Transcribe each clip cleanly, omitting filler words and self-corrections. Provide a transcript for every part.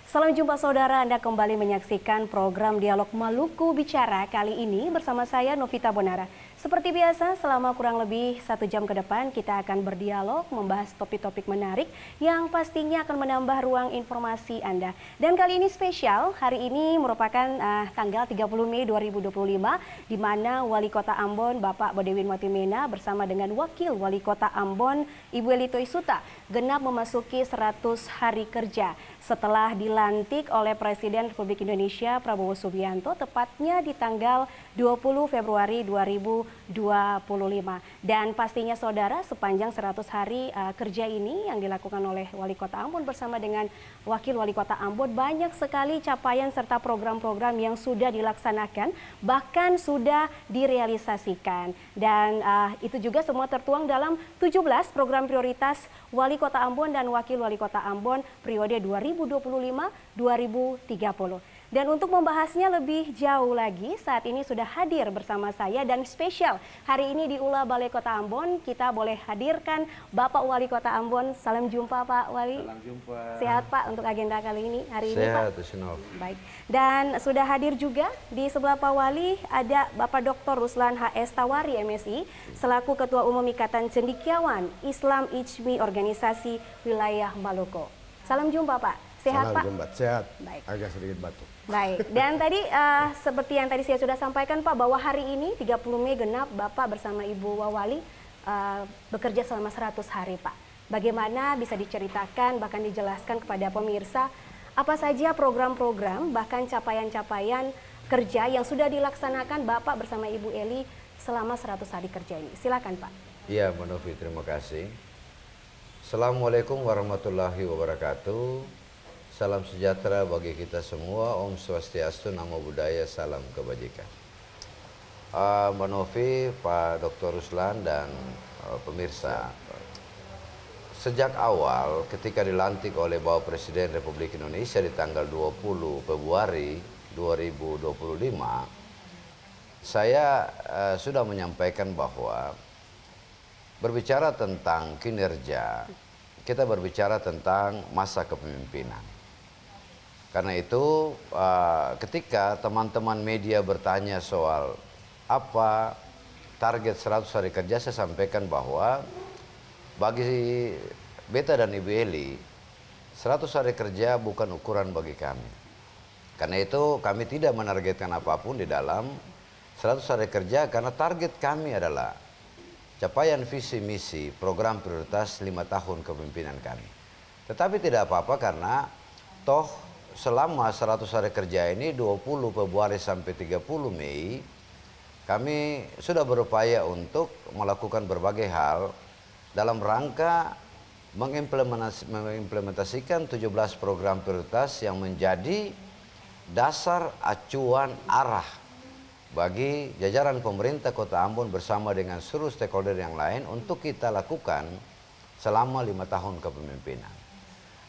Salam jumpa saudara, Anda kembali menyaksikan program Dialog Maluku Bicara kali ini bersama saya Novita Bonara. Seperti biasa, selama kurang lebih 1 jam ke depan kita akan berdialog membahas topik-topik menarik yang pastinya akan menambah ruang informasi Anda. Dan kali ini spesial, hari ini merupakan tanggal 30 Mei 2025 di mana Wali Kota Ambon Bapak Bodewin Watimena bersama dengan Wakil Wali Kota Ambon Ibu Elito Isuta genap memasuki 100 hari kerja setelah dilantik oleh Presiden Republik Indonesia Prabowo Subianto tepatnya di tanggal 20 Februari 2025. Dan pastinya saudara, sepanjang 100 hari kerja ini yang dilakukan oleh Wali Kota Ambon bersama dengan Wakil Wali Kota Ambon, banyak sekali capaian serta program-program yang sudah dilaksanakan, bahkan sudah direalisasikan. Dan itu juga semua tertuang dalam 17 program prioritas Wali Kota Ambon dan Wakil Wali Kota Ambon periode 2025-2030. Dan untuk membahasnya lebih jauh lagi, saat ini sudah hadir bersama saya dan spesial hari ini di Ula Balai Kota Ambon, kita boleh hadirkan Bapak Wali Kota Ambon. Salam jumpa Pak Wali. Salam jumpa. Sehat Pak untuk agenda kali ini, hari ini Pak? Sehat, baik. Dan sudah hadir juga di sebelah Pak Wali ada Bapak Dr. Ruslan HS Tawari MSI, selaku Ketua Umum Ikatan Cendekiawan Islam Ijmi Organisasi Wilayah Maluku. Salam jumpa Pak. Sehat Pak? Salam jumpa, sehat. Baik. Agak sedikit batuk. Baik, dan tadi seperti yang tadi saya sudah sampaikan Pak, bahwa hari ini 30 Mei genap Bapak bersama Ibu Wawali bekerja selama 100 hari Pak. Bagaimana bisa diceritakan bahkan dijelaskan kepada pemirsa apa saja program-program bahkan capaian-capaian kerja yang sudah dilaksanakan Bapak bersama Ibu Eli selama 100 hari kerja ini. Silakan Pak. Iya, Mbak Novi, terima kasih. Assalamualaikum warahmatullahi wabarakatuh. Salam sejahtera bagi kita semua. Om Swastiastu, Namo Buddhaya, salam kebajikan. Mbak Novi, Pak Dr. Ruslan dan pemirsa, sejak awal ketika dilantik oleh Bapak Presiden Republik Indonesia di tanggal 20 Februari 2025, saya sudah menyampaikan bahwa berbicara tentang kinerja, kita berbicara tentang masa kepemimpinan. Karena itu ketika teman-teman media bertanya soal apa target 100 hari kerja, saya sampaikan bahwa bagi Beta dan Ibu Eli 100 hari kerja bukan ukuran bagi kami. Karena itu kami tidak menargetkan apapun di dalam 100 hari kerja, karena target kami adalah capaian visi misi program prioritas 5 tahun kepemimpinan kami. Tetapi tidak apa-apa karena toh selama 100 hari kerja ini 20 Februari sampai 30 Mei kami sudah berupaya untuk melakukan berbagai hal dalam rangka mengimplementasikan 17 program prioritas yang menjadi dasar acuan arah bagi jajaran pemerintah Kota Ambon bersama dengan seluruh stakeholder yang lain untuk kita lakukan selama 5 tahun kepemimpinan.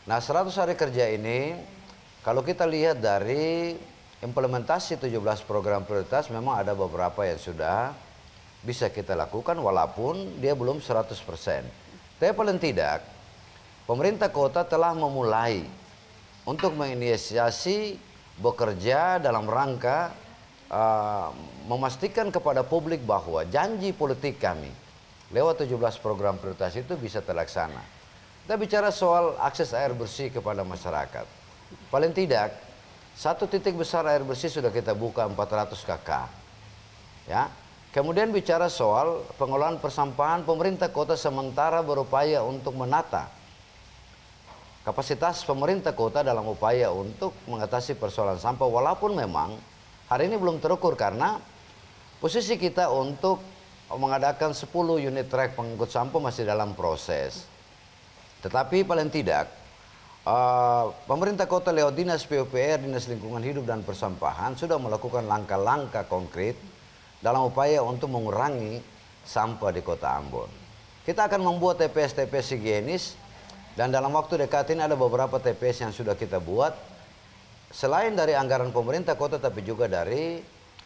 Nah, 100 hari kerja ini kalau kita lihat dari implementasi 17 program prioritas, memang ada beberapa yang sudah bisa kita lakukan walaupun dia belum 100%. Tapi paling tidak, pemerintah kota telah memulai untuk menginisiasi bekerja dalam rangka memastikan kepada publik bahwa janji politik kami lewat 17 program prioritas itu bisa terlaksana. Kita bicara soal akses air bersih kepada masyarakat. Paling tidak, satu titik besar air bersih sudah kita buka 400 kk. Ya. Kemudian bicara soal pengelolaan persampahan, pemerintah kota sementara berupaya untuk menata kapasitas pemerintah kota dalam upaya untuk mengatasi persoalan sampah. Walaupun memang hari ini belum terukur karena posisi kita untuk mengadakan 10 unit trek pengangkut sampah masih dalam proses. Tetapi paling tidak, pemerintah kota lewat Dinas PUPR, Dinas Lingkungan Hidup dan Persampahan sudah melakukan langkah-langkah konkret dalam upaya untuk mengurangi sampah di Kota Ambon. Kita akan membuat TPS-TPS higienis dan dalam waktu dekat ini ada beberapa TPS yang sudah kita buat selain dari anggaran pemerintah kota tapi juga dari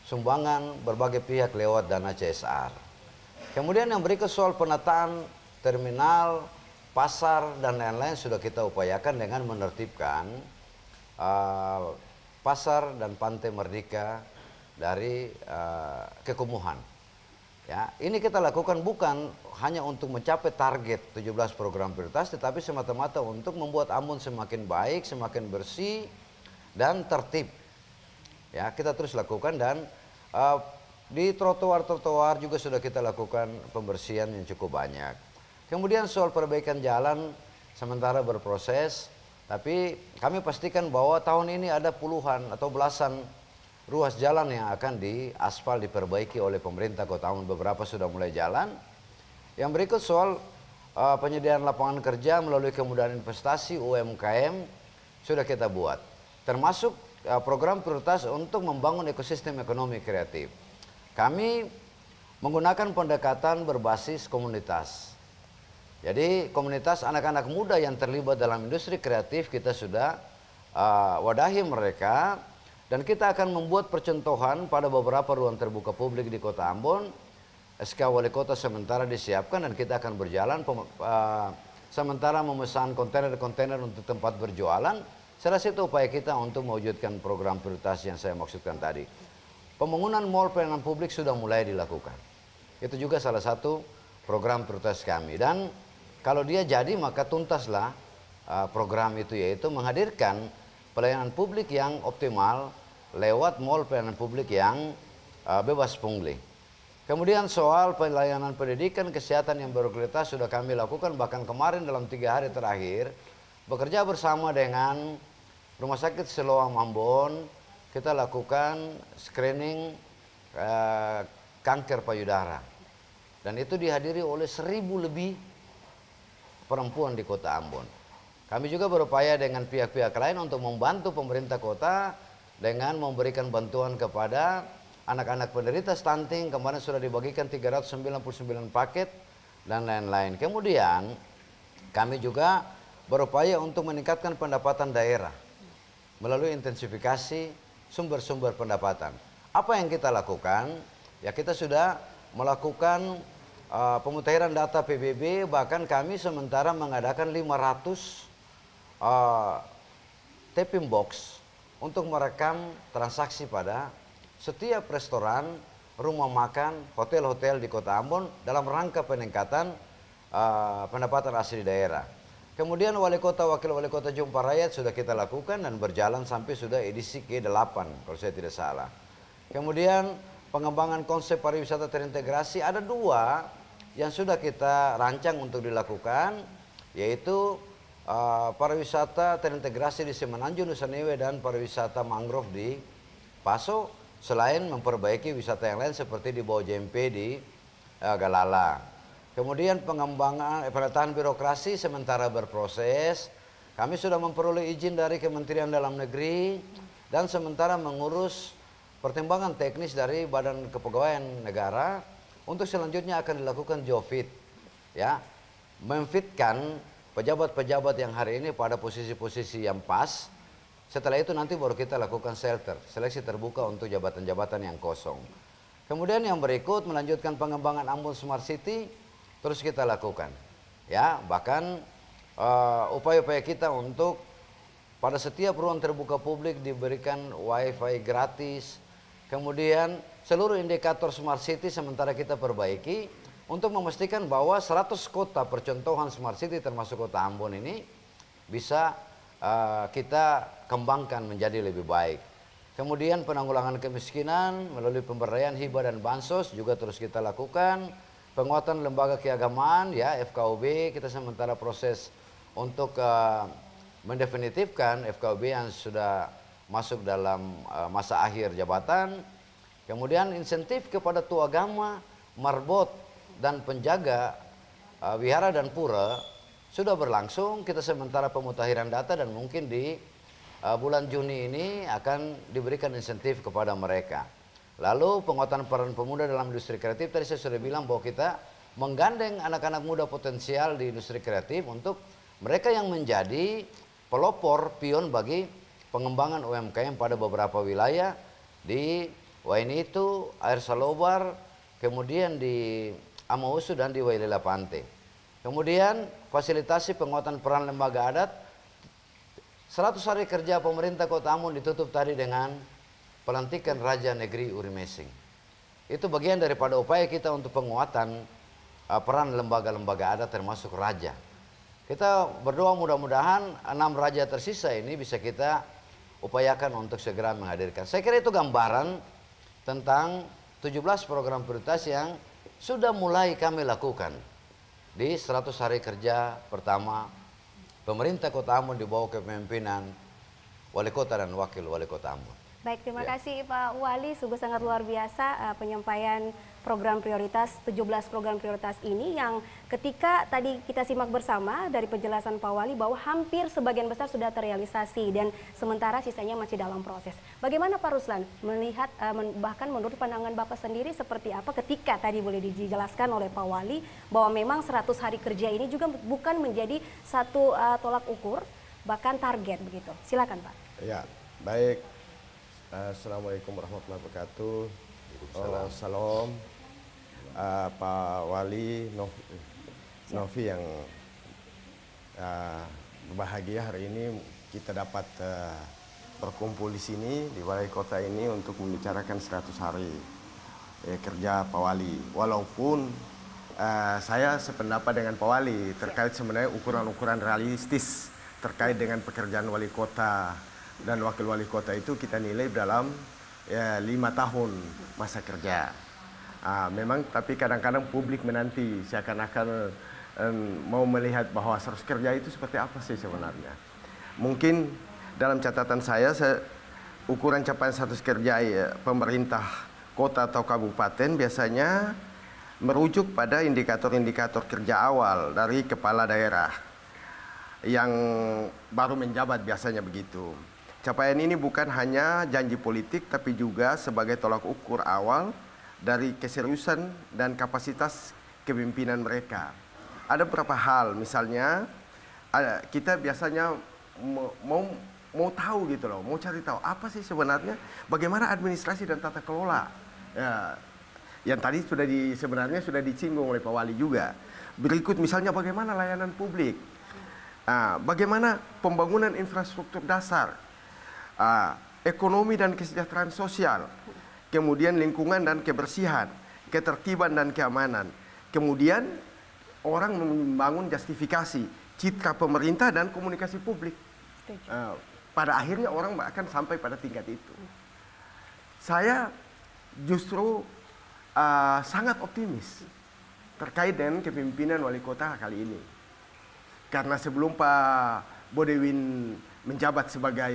sumbangan berbagai pihak lewat dana CSR. Kemudian yang berikut soal penataan terminal, pasar dan lain-lain sudah kita upayakan dengan menertibkan pasar dan pantai Merdeka dari Kekumuhan. Ya, ini kita lakukan bukan hanya untuk mencapai target 17 program prioritas, tetapi semata-mata untuk membuat Ambon semakin baik, semakin bersih dan tertib. Ya, kita terus lakukan dan di trotoar-trotoar juga sudah kita lakukan pembersihan yang cukup banyak. Kemudian soal perbaikan jalan sementara berproses, tapi kami pastikan bahwa tahun ini ada puluhan atau belasan ruas jalan yang akan diaspal diperbaiki oleh pemerintah Kota Ambon. Beberapa sudah mulai jalan. Yang berikut soal penyediaan lapangan kerja melalui kemudahan investasi UMKM sudah kita buat. Termasuk program prioritas untuk membangun ekosistem ekonomi kreatif. Kami menggunakan pendekatan berbasis komunitas. Jadi komunitas anak-anak muda yang terlibat dalam industri kreatif kita sudah wadahi mereka. Dan kita akan membuat percontohan pada beberapa ruang terbuka publik di Kota Ambon. SK Wali Kota sementara disiapkan dan kita akan berjalan sementara memesan kontainer-kontainer untuk tempat berjualan. Salah satu upaya kita untuk mewujudkan program prioritas yang saya maksudkan tadi. Pembangunan mall pelayanan publik sudah mulai dilakukan. Itu juga salah satu program prioritas kami. Dan kalau dia jadi maka tuntaslah program itu, yaitu menghadirkan pelayanan publik yang optimal lewat mall pelayanan publik yang bebas pungli. Kemudian soal pelayanan pendidikan kesehatan yang berkualitas sudah kami lakukan, bahkan kemarin dalam 3 hari terakhir bekerja bersama dengan Rumah Sakit Siloam Ambon kita lakukan screening kanker payudara, dan itu dihadiri oleh 1000 lebih perempuan di Kota Ambon. Kami juga berupaya dengan pihak-pihak lain untuk membantu pemerintah kota dengan memberikan bantuan kepada anak-anak penderita stunting. Kemarin sudah dibagikan 399 paket dan lain-lain. Kemudian kami juga berupaya untuk meningkatkan pendapatan daerah melalui intensifikasi sumber-sumber pendapatan. Apa yang kita lakukan? Ya, kita sudah melakukan pemutahiran data PBB, bahkan kami sementara mengadakan 500 tapping box untuk merekam transaksi pada setiap restoran, rumah makan, hotel-hotel di Kota Ambon dalam rangka peningkatan pendapatan asli daerah. Kemudian wali kota, wakil wali kota jumpa rakyat sudah kita lakukan dan berjalan sampai sudah edisi ke-8 kalau saya tidak salah. Kemudian pengembangan konsep pariwisata terintegrasi ada 2 yang sudah kita rancang untuk dilakukan, yaitu pariwisata terintegrasi di Semenanjung Nusa Niwe dan pariwisata mangrove di Paso, selain memperbaiki wisata yang lain seperti di Bawah Jempe di Galala. Kemudian pengembangan penataan birokrasi sementara berproses. Kami sudah memperoleh izin dari Kementerian Dalam Negeri dan sementara mengurus pertimbangan teknis dari Badan Kepegawaian Negara. Untuk selanjutnya akan dilakukan Jofit, ya, memfitkan pejabat-pejabat yang hari ini pada posisi-posisi yang pas. Setelah itu nanti baru kita lakukan seleksi terbuka untuk jabatan-jabatan yang kosong. Kemudian yang berikut melanjutkan pengembangan Ambon Smart City terus kita lakukan. Ya, bahkan upaya-upaya kita untuk pada setiap ruang terbuka publik diberikan wifi gratis. Kemudian seluruh indikator Smart City sementara kita perbaiki untuk memastikan bahwa 100 kota percontohan Smart City termasuk Kota Ambon ini bisa kita kembangkan menjadi lebih baik. Kemudian penanggulangan kemiskinan melalui pemberdayaan hibah dan bansos juga terus kita lakukan. Penguatan lembaga keagamaan, ya, FKUB kita sementara proses untuk mendefinitifkan FKUB yang sudah masuk dalam masa akhir jabatan. Kemudian insentif kepada tua agama, marbot dan penjaga wihara dan pura sudah berlangsung. Kita sementara pemutahiran data dan mungkin di bulan Juni ini akan diberikan insentif kepada mereka. Lalu penguatan peran pemuda dalam industri kreatif, tadi saya sudah bilang bahwa kita menggandeng anak-anak muda potensial di industri kreatif untuk mereka yang menjadi pelopor pion bagi pengembangan UMKM pada beberapa wilayah di Waini itu, Air Salobar, kemudian di Amausu dan di Wailela Pante. Kemudian fasilitasi penguatan peran lembaga adat 100 hari kerja pemerintah Kota Ambon ditutup tadi dengan pelantikan Raja Negeri Urimesing. Itu bagian daripada upaya kita untuk penguatan peran lembaga-lembaga adat termasuk raja. Kita berdoa mudah-mudahan 6 raja tersisa ini bisa kita upayakan untuk segera menghadirkan. Saya kira itu gambaran tentang 17 program prioritas yang sudah mulai kami lakukan di 100 hari kerja pertama pemerintah Kota Ambon di bawah kepemimpinan Wali Kota dan Wakil Wali Kota Ambon. Baik, terima kasih Pak Wali, sungguh sangat luar biasa penyampaian program prioritas, 17 program prioritas ini yang ketika tadi kita simak bersama dari penjelasan Pak Wali bahwa hampir sebagian besar sudah terrealisasi dan sementara sisanya masih dalam proses. Bagaimana Pak Ruslan melihat bahkan menurut pandangan Bapak sendiri seperti apa ketika tadi boleh dijelaskan oleh Pak Wali bahwa memang 100 hari kerja ini juga bukan menjadi satu tolak ukur bahkan target begitu. Silakan Pak. Ya, baik. Assalamualaikum warahmatullahi wabarakatuh. Salam Pak Wali, Novi yang berbahagia hari ini kita dapat berkumpul di sini di Balai Kota ini untuk membicarakan 100 hari kerja Pak Wali. Walaupun saya sependapat dengan Pak Wali terkait sebenarnya ukuran-ukuran realistis terkait dengan pekerjaan Wali Kota dan Wakil Wali Kota itu kita nilai dalam 5 tahun masa kerja. Memang tapi kadang-kadang publik menanti seakan-akan mau melihat bahwa 100 kerja itu seperti apa sih sebenarnya. Mungkin dalam catatan saya ukuran capaian 100 kerja pemerintah kota atau kabupaten biasanya merujuk pada indikator-indikator kerja awal dari kepala daerah yang baru menjabat, biasanya begitu. Capaian ini bukan hanya janji politik tapi juga sebagai tolak ukur awal dari keseriusan dan kapasitas kepemimpinan mereka. Ada beberapa hal, misalnya kita biasanya mau tahu gitu loh, mau cari tahu apa sih sebenarnya bagaimana administrasi dan tata kelola. Ya, yang tadi sebenarnya sudah disinggung oleh Pak Wali juga. Berikut misalnya bagaimana layanan publik, bagaimana pembangunan infrastruktur dasar, ekonomi dan kesejahteraan sosial, kemudian lingkungan dan kebersihan, ketertiban dan keamanan. Kemudian orang membangun justifikasi, citra pemerintah dan komunikasi publik. Pada akhirnya orang akan sampai pada tingkat itu. Saya justru sangat optimis terkait dengan kepemimpinan Wali Kota kali ini. Karena sebelum Pak Bodewin menjabat sebagai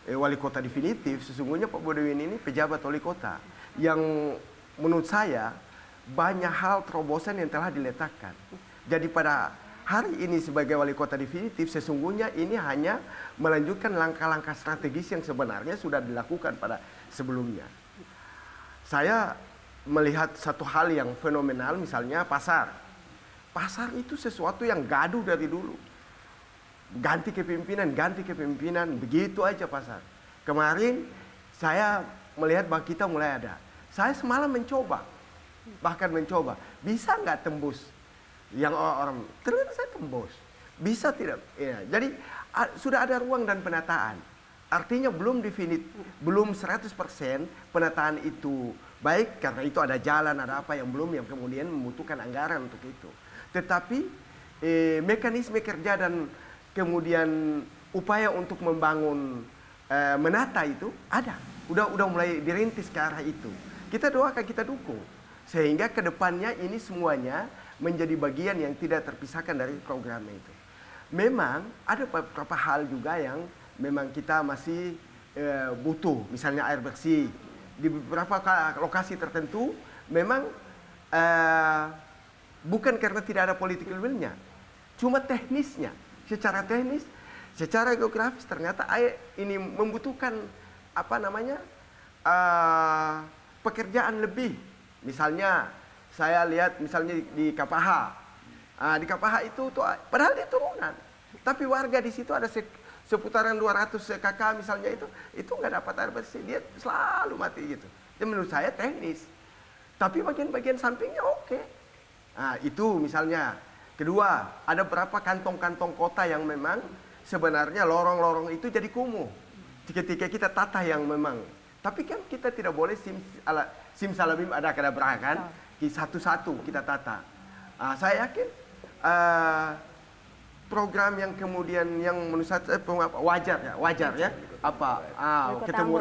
Wali Kota definitif, sesungguhnya Pak Bodewin ini pejabat Wali Kota yang menurut saya banyak hal terobosan yang telah diletakkan. Jadi pada hari ini sebagai Wali Kota definitif sesungguhnya ini hanya melanjutkan langkah-langkah strategis yang sebenarnya sudah dilakukan pada sebelumnya. Saya melihat satu hal yang fenomenal, misalnya pasar. Pasar itu sesuatu yang gaduh dari dulu. Ganti kepemimpinan, begitu aja pasar. Kemarin saya melihat bahwa kita mulai ada. Saya semalam bahkan mencoba, bisa nggak tembus yang orang ternyata saya tembus. Bisa tidak? Ya, jadi sudah ada ruang dan penataan. Artinya belum 100% penataan itu baik karena itu ada jalan, ada apa yang belum, yang kemudian membutuhkan anggaran untuk itu. Tetapi mekanisme kerja dan kemudian upaya untuk membangun menata itu ada, udah mulai dirintis ke arah itu. Kita doakan, kita dukung sehingga kedepannya ini semuanya menjadi bagian yang tidak terpisahkan dari programnya itu. Memang ada beberapa hal juga yang memang kita masih butuh, misalnya air bersih di beberapa lokasi tertentu. Memang bukan karena tidak ada political will-nya, cuma teknisnya. Secara teknis, secara geografis ternyata air ini membutuhkan pekerjaan lebih. Misalnya saya lihat misalnya di Kapaha, di Kapaha itu tuh, padahal dia turunan, tapi warga di situ ada seputaran 200 kakak misalnya itu nggak dapat air bersih, dia selalu mati gitu. Jadi menurut saya teknis, tapi bagian-bagian sampingnya oke. Itu misalnya. Kedua, ada berapa kantong-kantong kota yang memang sebenarnya lorong-lorong itu jadi kumuh ketika kita tata yang memang. Tapi kan kita tidak boleh simsalabim ada kadabra kan, satu-satu kita tata. Saya yakin program yang kemudian yang menurut saya wajar ya ketemu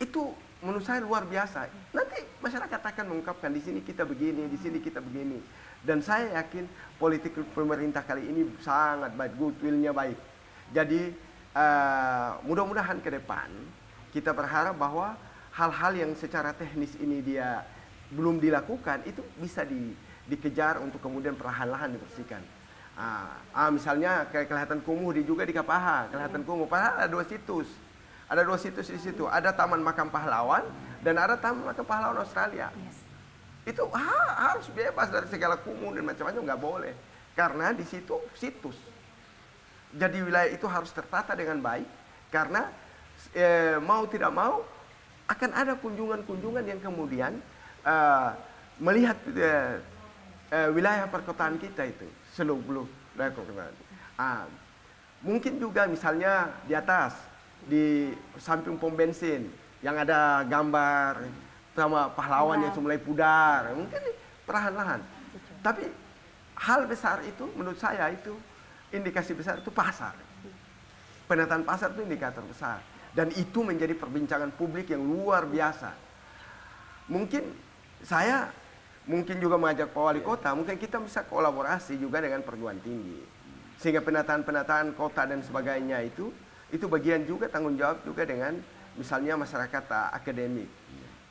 itu menurut saya luar biasa. Nanti masyarakat akan mengungkapkan di sini kita begini, di sini kita begini. Dan saya yakin politik pemerintah kali ini sangat baik, goodwill-nya baik. Jadi mudah-mudahan ke depan kita berharap bahwa hal-hal yang secara teknis ini dia belum dilakukan itu bisa dikejar untuk kemudian perlahan-lahan dibersihkan. Misalnya kayak kelihatan kumuh juga di Kapaha, kelihatan kumuh. Padahal ada 2 situs. Ada 2 situs di situ. Ada Taman Makam Pahlawan dan ada Taman Makam Pahlawan Australia. Itu harus bebas dari segala kumuh dan macam-macam, nggak boleh. Karena di situ situs. Jadi wilayah itu harus tertata dengan baik. Karena mau tidak mau akan ada kunjungan-kunjungan yang kemudian melihat wilayah perkotaan kita itu seluruh wilayah perkotaan. Mungkin juga misalnya di atas, di samping pom bensin yang ada gambar sama pahlawan yang mulai pudar, mungkin perlahan-lahan. Tapi hal besar itu menurut saya itu indikasi besar itu pasar. Penataan pasar itu indikator besar dan itu menjadi perbincangan publik yang luar biasa. Mungkin saya juga mengajak Pak Wali Kota, mungkin kita bisa kolaborasi juga dengan perguruan tinggi. Sehingga penataan-penataan kota dan sebagainya itu bagian juga tanggung jawab juga dengan misalnya masyarakat akademik.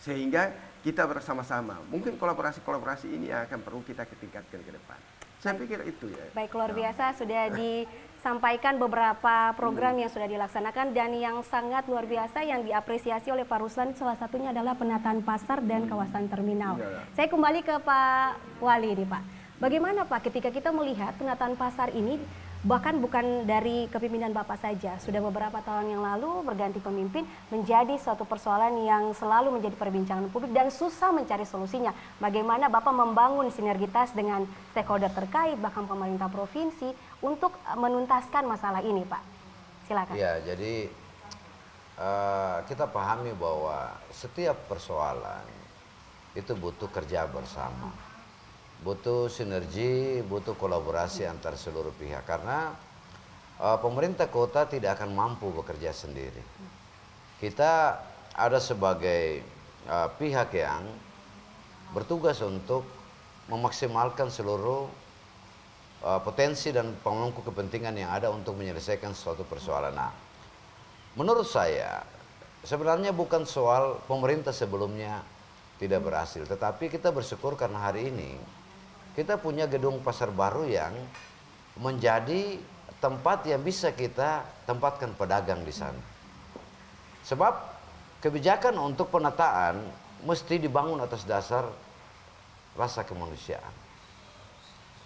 Sehingga kita bersama-sama, mungkin kolaborasi-kolaborasi ini akan perlu kita tingkatkan ke depan. Saya pikir itu ya. Baik, luar biasa sudah disampaikan beberapa program yang sudah dilaksanakan dan yang sangat luar biasa yang diapresiasi oleh Pak Ruslan salah satunya adalah penataan pasar dan kawasan terminal. Saya kembali ke Pak Wali nih Pak. Bagaimana Pak ketika kita melihat penataan pasar ini bahkan bukan dari kepemimpinan Bapak saja, sudah beberapa tahun yang lalu berganti pemimpin menjadi suatu persoalan yang selalu menjadi perbincangan publik dan susah mencari solusinya. Bagaimana Bapak membangun sinergitas dengan stakeholder terkait, bahkan pemerintah provinsi untuk menuntaskan masalah ini Pak? Silakan. Ya, jadi kita pahami bahwa setiap persoalan itu butuh kerja bersama. Butuh sinergi, butuh kolaborasi antar seluruh pihak karena pemerintah kota tidak akan mampu bekerja sendiri. Kita ada sebagai pihak yang bertugas untuk memaksimalkan seluruh potensi dan pemangku kepentingan yang ada untuk menyelesaikan suatu persoalan. Nah, menurut saya sebenarnya bukan soal pemerintah sebelumnya tidak berhasil, tetapi kita bersyukur karena hari ini kita punya gedung pasar baru yang menjadi tempat yang bisa kita tempatkan pedagang di sana. Sebab kebijakan untuk penataan mesti dibangun atas dasar rasa kemanusiaan.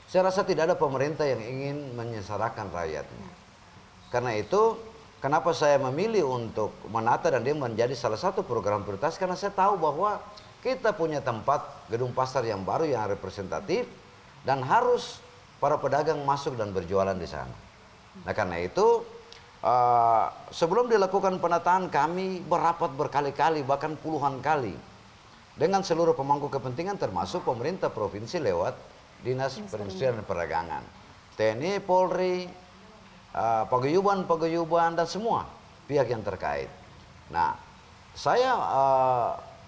Saya rasa tidak ada pemerintah yang ingin menyengsarakan rakyatnya. Karena itu, kenapa saya memilih untuk menata dan dia menjadi salah satu program prioritas, karena saya tahu bahwa kita punya tempat gedung pasar yang baru yang representatif dan harus para pedagang masuk dan berjualan di sana. Nah karena itu sebelum dilakukan penataan kami berapat berkali-kali bahkan puluhan kali dengan seluruh pemangku kepentingan termasuk pemerintah provinsi lewat Dinas Perindustrian dan Perdagangan, TNI, Polri, paguyuban dan semua pihak yang terkait. Nah saya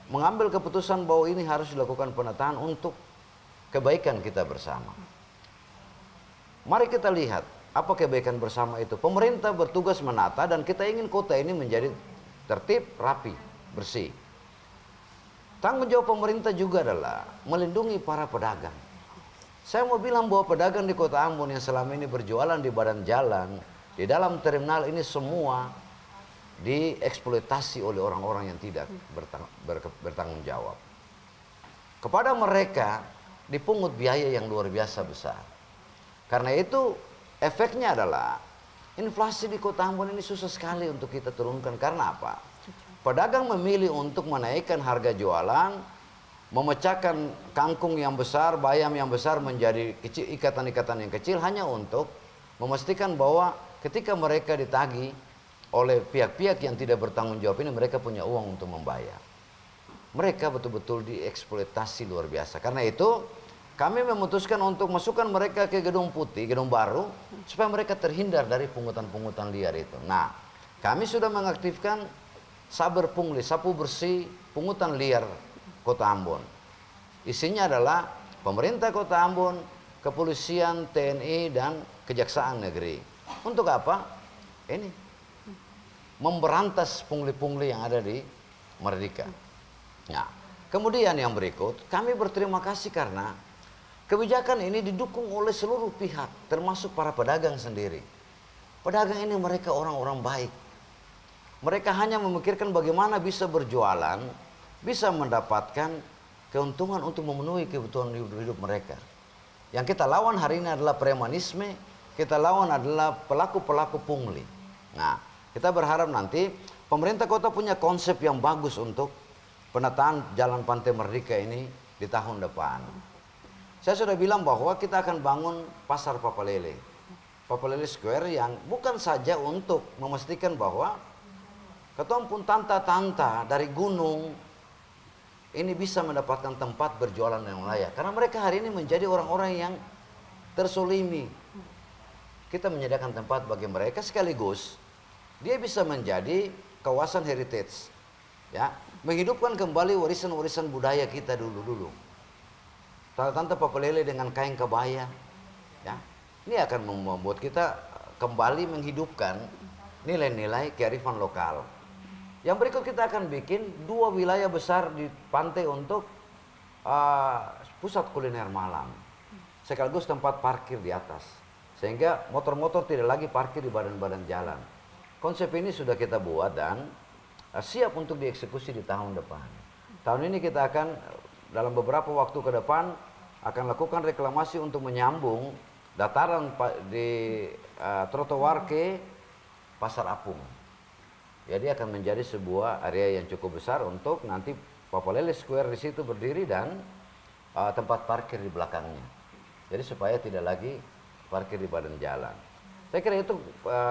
mengambil keputusan bahwa ini harus dilakukan penataan untuk kebaikan kita bersama. Mari kita lihat apa kebaikan bersama itu. Pemerintah bertugas menata dan kita ingin kota ini menjadi tertib, rapi, bersih. Tanggung jawab pemerintah juga adalah melindungi para pedagang. Saya mau bilang bahwa pedagang di Kota Ambon yang selama ini berjualan di badan jalan, di dalam terminal ini semua dieksploitasi oleh orang-orang yang tidak bertanggung jawab. Kepada mereka dipungut biaya yang luar biasa besar. Karena itu efeknya adalah inflasi di Kota Ambon ini susah sekali untuk kita turunkan. Karena apa? Pedagang memilih untuk menaikkan harga jualan, memecahkan kangkung yang besar, bayam yang besar menjadi ikatan-ikatan yang kecil hanya untuk memastikan bahwa ketika mereka ditagih oleh pihak-pihak yang tidak bertanggung jawab ini, mereka punya uang untuk membayar. Mereka betul-betul dieksploitasi luar biasa. Karena itu kami memutuskan untuk masukkan mereka ke Gedung Putih, Gedung Baru, supaya mereka terhindar dari pungutan-pungutan liar itu. Nah, kami sudah mengaktifkan Saber Pungli, sapu bersih pungutan liar Kota Ambon. Isinya adalah pemerintah Kota Ambon, kepolisian, TNI, dan Kejaksaan Negeri. Untuk apa? Ini memberantas pungli-pungli yang ada di Merdeka. Nah, kemudian yang berikut, kami berterima kasih karena kebijakan ini didukung oleh seluruh pihak, termasuk para pedagang sendiri. Pedagang ini mereka orang-orang baik. Mereka hanya memikirkan bagaimana bisa berjualan, bisa mendapatkan keuntungan untuk memenuhi kebutuhan hidup mereka. Yang kita lawan hari ini adalah premanisme, kita lawan adalah pelaku-pelaku pungli. Nah, kita berharap nanti pemerintah kota punya konsep yang bagus untuk penataan Jalan Pantai Merdeka ini di tahun depan. Saya sudah bilang bahwa kita akan bangun Pasar Papalele. Papalele Square yang bukan saja untuk memastikan bahwa ketompun tanta-tanta dari gunung ini bisa mendapatkan tempat berjualan yang layak. Karena mereka hari ini menjadi orang-orang yang tersolimi. Kita menyediakan tempat bagi mereka sekaligus dia bisa menjadi kawasan heritage. Ya, menghidupkan kembali warisan-warisan budaya kita dulu-dulu. Tanta Papalele dengan kain kebaya. Ya, ini akan membuat kita kembali menghidupkan nilai-nilai kearifan lokal. Yang berikut kita akan bikin 2 wilayah besar di pantai untuk pusat kuliner malam. Sekaligus tempat parkir di atas. Sehingga motor-motor tidak lagi parkir di badan-badan jalan. Konsep ini sudah kita buat dan siap untuk dieksekusi di tahun depan. Tahun ini kita akan dalam beberapa waktu ke depan akan lakukan reklamasi untuk menyambung dataran di trotoar ke Pasar Apung. Jadi akan menjadi sebuah area yang cukup besar untuk nanti Papalele Square di situ berdiri dan tempat parkir di belakangnya. Jadi supaya tidak lagi parkir di badan jalan. Saya kira itu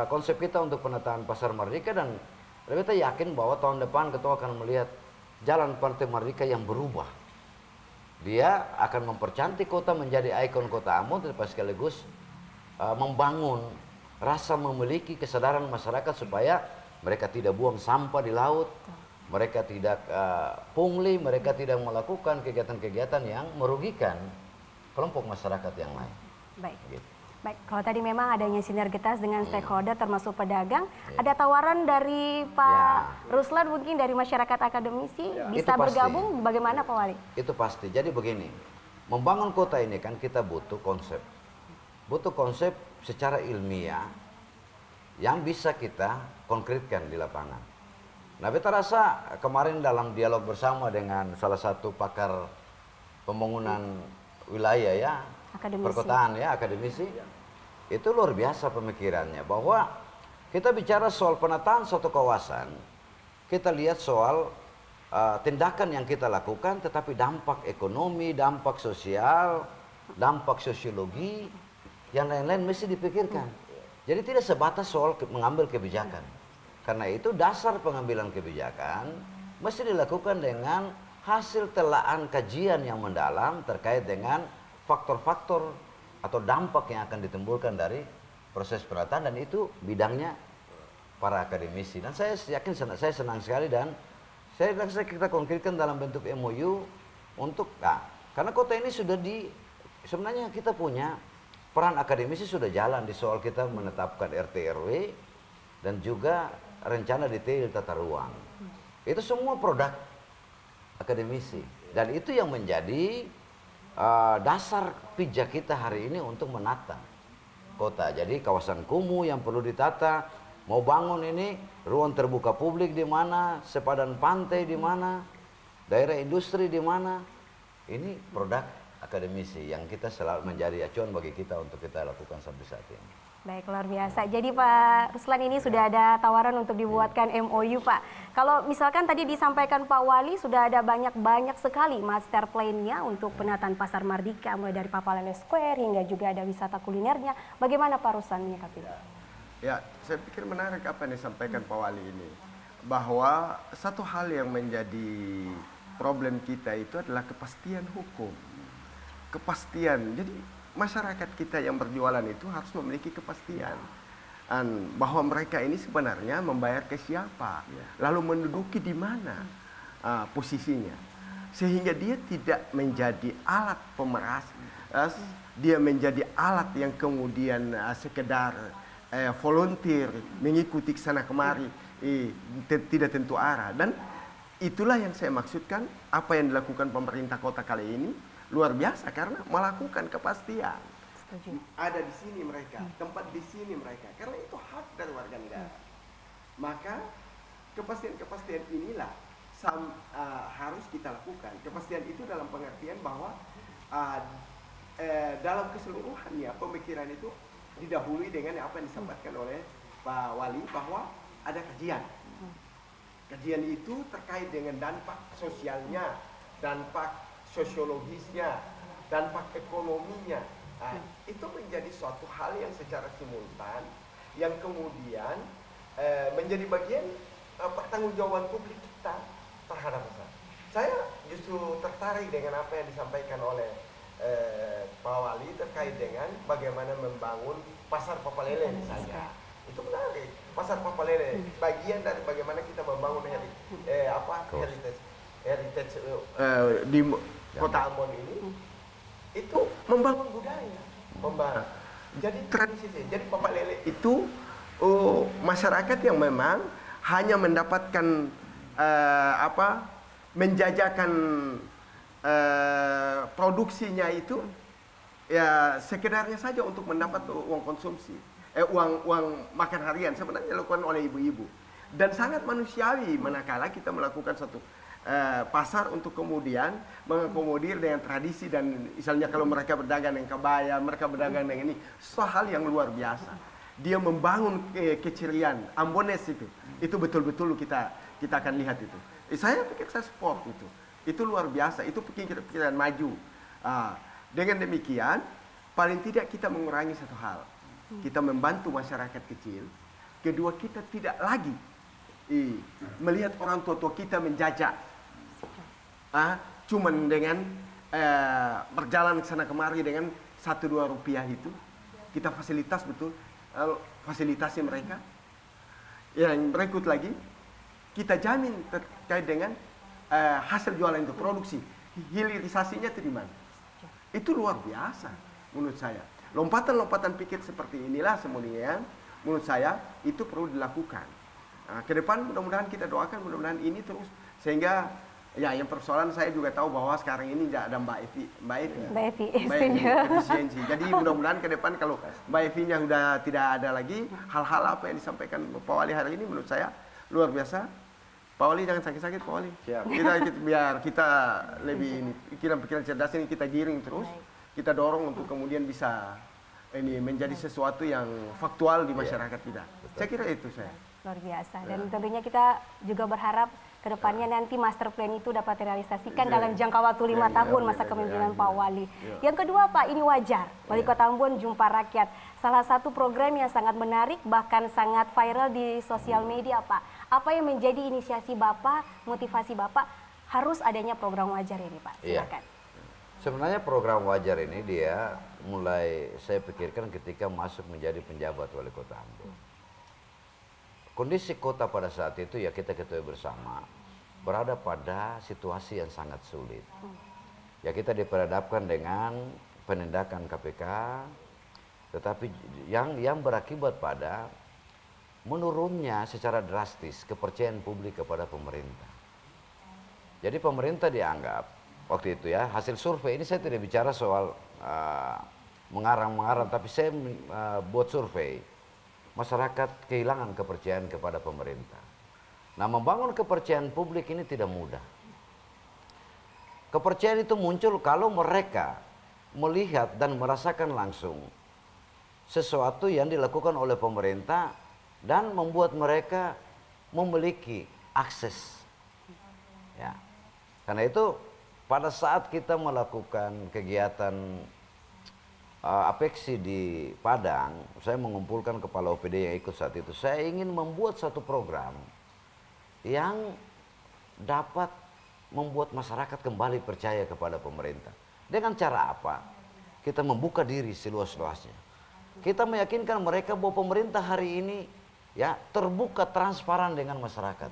konsep kita untuk penataan Pasar Merdeka dan kita yakin bahwa tahun depan Ketua akan melihat Jalan Pantai Merdeka yang berubah. Dia akan mempercantik kota menjadi ikon Kota Ambon, tapi sekaligus membangun rasa memiliki kesadaran masyarakat supaya mereka tidak buang sampah di laut, mereka tidak pungli, mereka tidak melakukan kegiatan-kegiatan yang merugikan kelompok masyarakat yang lain. Baik. Gitu. Baik, kalau tadi memang adanya sinergitas dengan stakeholder termasuk pedagang, ada tawaran dari Pak Ruslan mungkin dari masyarakat akademisi bisa bergabung, bagaimana Pak Wali? Itu pasti. Jadi begini, membangun kota ini kan kita butuh konsep. Butuh konsep secara ilmiah yang bisa kita konkretkan di lapangan. Nah, beta rasa kemarin dalam dialog bersama dengan salah satu pakar pembangunan wilayah ya, perkotaan ya, akademisi, itu luar biasa pemikirannya bahwa kita bicara soal penataan suatu kawasan, kita lihat soal tindakan yang kita lakukan, tetapi dampak ekonomi, dampak sosial, dampak sosiologi, yang lain-lain mesti dipikirkan. Jadi tidak sebatas soal mengambil kebijakan. Karena itu dasar pengambilan kebijakan mesti dilakukan dengan hasil telaan kajian yang mendalam terkait dengan faktor-faktor atau dampak yang akan ditimbulkan dari proses penataan, dan itu bidangnya para akademisi. Dan saya yakin saya senang sekali dan saya rasa kita konkretkan dalam bentuk MOU untuk karena kota ini sudah sebenarnya kita punya peran akademisi sudah jalan di soal kita menetapkan RT RW dan juga rencana detail tata ruang. Itu semua produk akademisi dan itu yang menjadi dasar pijak kita hari ini untuk menata kota. Jadi kawasan kumuh yang perlu ditata, mau bangun ini ruang terbuka publik di mana, sepadan pantai di mana, daerah industri di mana, ini produk akademisi yang kita selalu menjadi acuan bagi kita untuk kita lakukan sampai saat ini. Baik, luar biasa. Jadi Pak Ruslan ini sudah ada tawaran untuk dibuatkan MOU Pak. Kalau misalkan tadi disampaikan Pak Wali sudah ada banyak sekali master plan-nya untuk penataan Pasar Merdeka mulai dari Papalele Square hingga juga ada wisata kulinernya. Bagaimana Pak Ruslan menyikapinya? Ya, saya pikir menarik apa yang disampaikan Pak Wali ini. Bahwa satu hal yang menjadi problem kita itu adalah kepastian hukum. Kepastian. Jadi masyarakat kita yang berjualan itu harus memiliki kepastian. Bahwa mereka ini sebenarnya membayar ke siapa. Lalu menduduki di mana posisinya. Sehingga dia tidak menjadi alat pemeras. Dia menjadi alat yang kemudian sekedar volunteer mengikuti sana kemari, tidak tentu arah. Dan itulah yang saya maksudkan, apa yang dilakukan pemerintah kota kali ini luar biasa karena melakukan kepastian. Setuju. Ada di sini mereka, tempat di sini mereka, karena itu hak dari warga negara. Maka kepastian-kepastian inilah harus kita lakukan. Kepastian itu dalam pengertian bahwa dalam keseluruhannya pemikiran itu didahului dengan apa yang disampaikan oleh Pak Wali bahwa ada kajian. Kajian itu terkait dengan dampak sosialnya, dampak sosiologisnya, dampak ekonominya. Itu menjadi suatu hal yang secara simultan yang kemudian menjadi bagian pertanggungjawaban publik kita terhadap masyarakat. Saya justru tertarik dengan apa yang disampaikan oleh Pak Wali terkait dengan bagaimana membangun pasar Papalele misalnya. Itu menarik. Pasar Papalele bagian dari bagaimana kita membangun heritage di Kota Ambon ini. Itu membangun budaya, jadi tradisi. Jadi Papalele itu masyarakat yang memang hanya mendapatkan menjajakan produksinya itu ya sekedarnya saja untuk mendapat uang konsumsi, uang makan harian sebenarnya dilakukan oleh ibu-ibu dan sangat manusiawi manakala kita melakukan satu pasar untuk kemudian mengakomodir dengan tradisi dan misalnya kalau mereka berdagang dengan kebaya, mereka berdagang dengan ini, hal yang luar biasa. Dia membangun keceriaan Ambones itu betul-betul kita akan lihat itu. Saya pikir saya support itu luar biasa, itu pikiran maju. Dengan demikian, paling tidak kita mengurangi satu hal. Kita membantu masyarakat kecil. Kedua, kita tidak lagi melihat orang tua-tua kita menjajak. Cuman dengan berjalan ke sana kemari dengan 1-2 rupiah itu. Kita fasilitas betul, fasilitasi mereka. Yang berikut lagi, kita jamin terkait dengan hasil jualan itu, produksi, hilirisasinya terima. Itu luar biasa menurut saya. Lompatan-lompatan pikir seperti inilah semuanya menurut saya itu perlu dilakukan. Ke depan mudah-mudahan kita doakan mudah-mudahan ini terus sehingga ya yang persoalan saya juga tahu bahwa sekarang ini tidak ada Mbak Evi efisiensi. Jadi mudah-mudahan ke depan kalau Mbak Evi-nya sudah tidak ada lagi hal-hal apa yang disampaikan Pak Wali hari ini menurut saya luar biasa. Pak Wali jangan sakit-sakit Pak Wali. Biar kita lebih pikiran-pikiran cerdas ini kita giring terus, kita dorong untuk kemudian bisa ini menjadi sesuatu yang faktual di masyarakat kita. Saya kira itu saya. Luar biasa. Dan tentunya kita juga berharap ke depannya nanti master plan itu dapat direalisasikan dalam jangka waktu 5 tahun masa kepemimpinan Pak Wali. Yang kedua Pak, ini wajar. Wali Kota Ambon Jumpa Rakyat. Salah satu program yang sangat menarik bahkan sangat viral di sosial media Pak. Apa yang menjadi inisiasi Bapak, motivasi Bapak harus adanya program wajar ini Pak? Silakan. Sebenarnya program wajar ini dia mulai saya pikirkan ketika masuk menjadi penjabat Wali Kota Ambon. Kondisi kota pada saat itu ya kita ketahui bersama berada pada situasi yang sangat sulit. Ya kita diperhadapkan dengan penindakan KPK, tetapi yang berakibat pada menurunnya secara drastis kepercayaan publik kepada pemerintah. Jadi pemerintah dianggap waktu itu ya hasil survei ini saya tidak bicara soal mengarang-mengarang, tapi saya buat survei. Masyarakat kehilangan kepercayaan kepada pemerintah. Nah, membangun kepercayaan publik ini tidak mudah. Kepercayaan itu muncul kalau mereka melihat dan merasakan langsung sesuatu yang dilakukan oleh pemerintah dan membuat mereka memiliki akses. Ya. Karena itu pada saat kita melakukan kegiatan Apeksi di Padang, saya mengumpulkan kepala OPD yang ikut saat itu. Saya ingin membuat satu program yang dapat membuat masyarakat kembali percaya kepada pemerintah. Dengan cara apa? Kita membuka diri seluas-luasnya. Kita meyakinkan mereka bahwa pemerintah hari ini ya terbuka, transparan dengan masyarakat.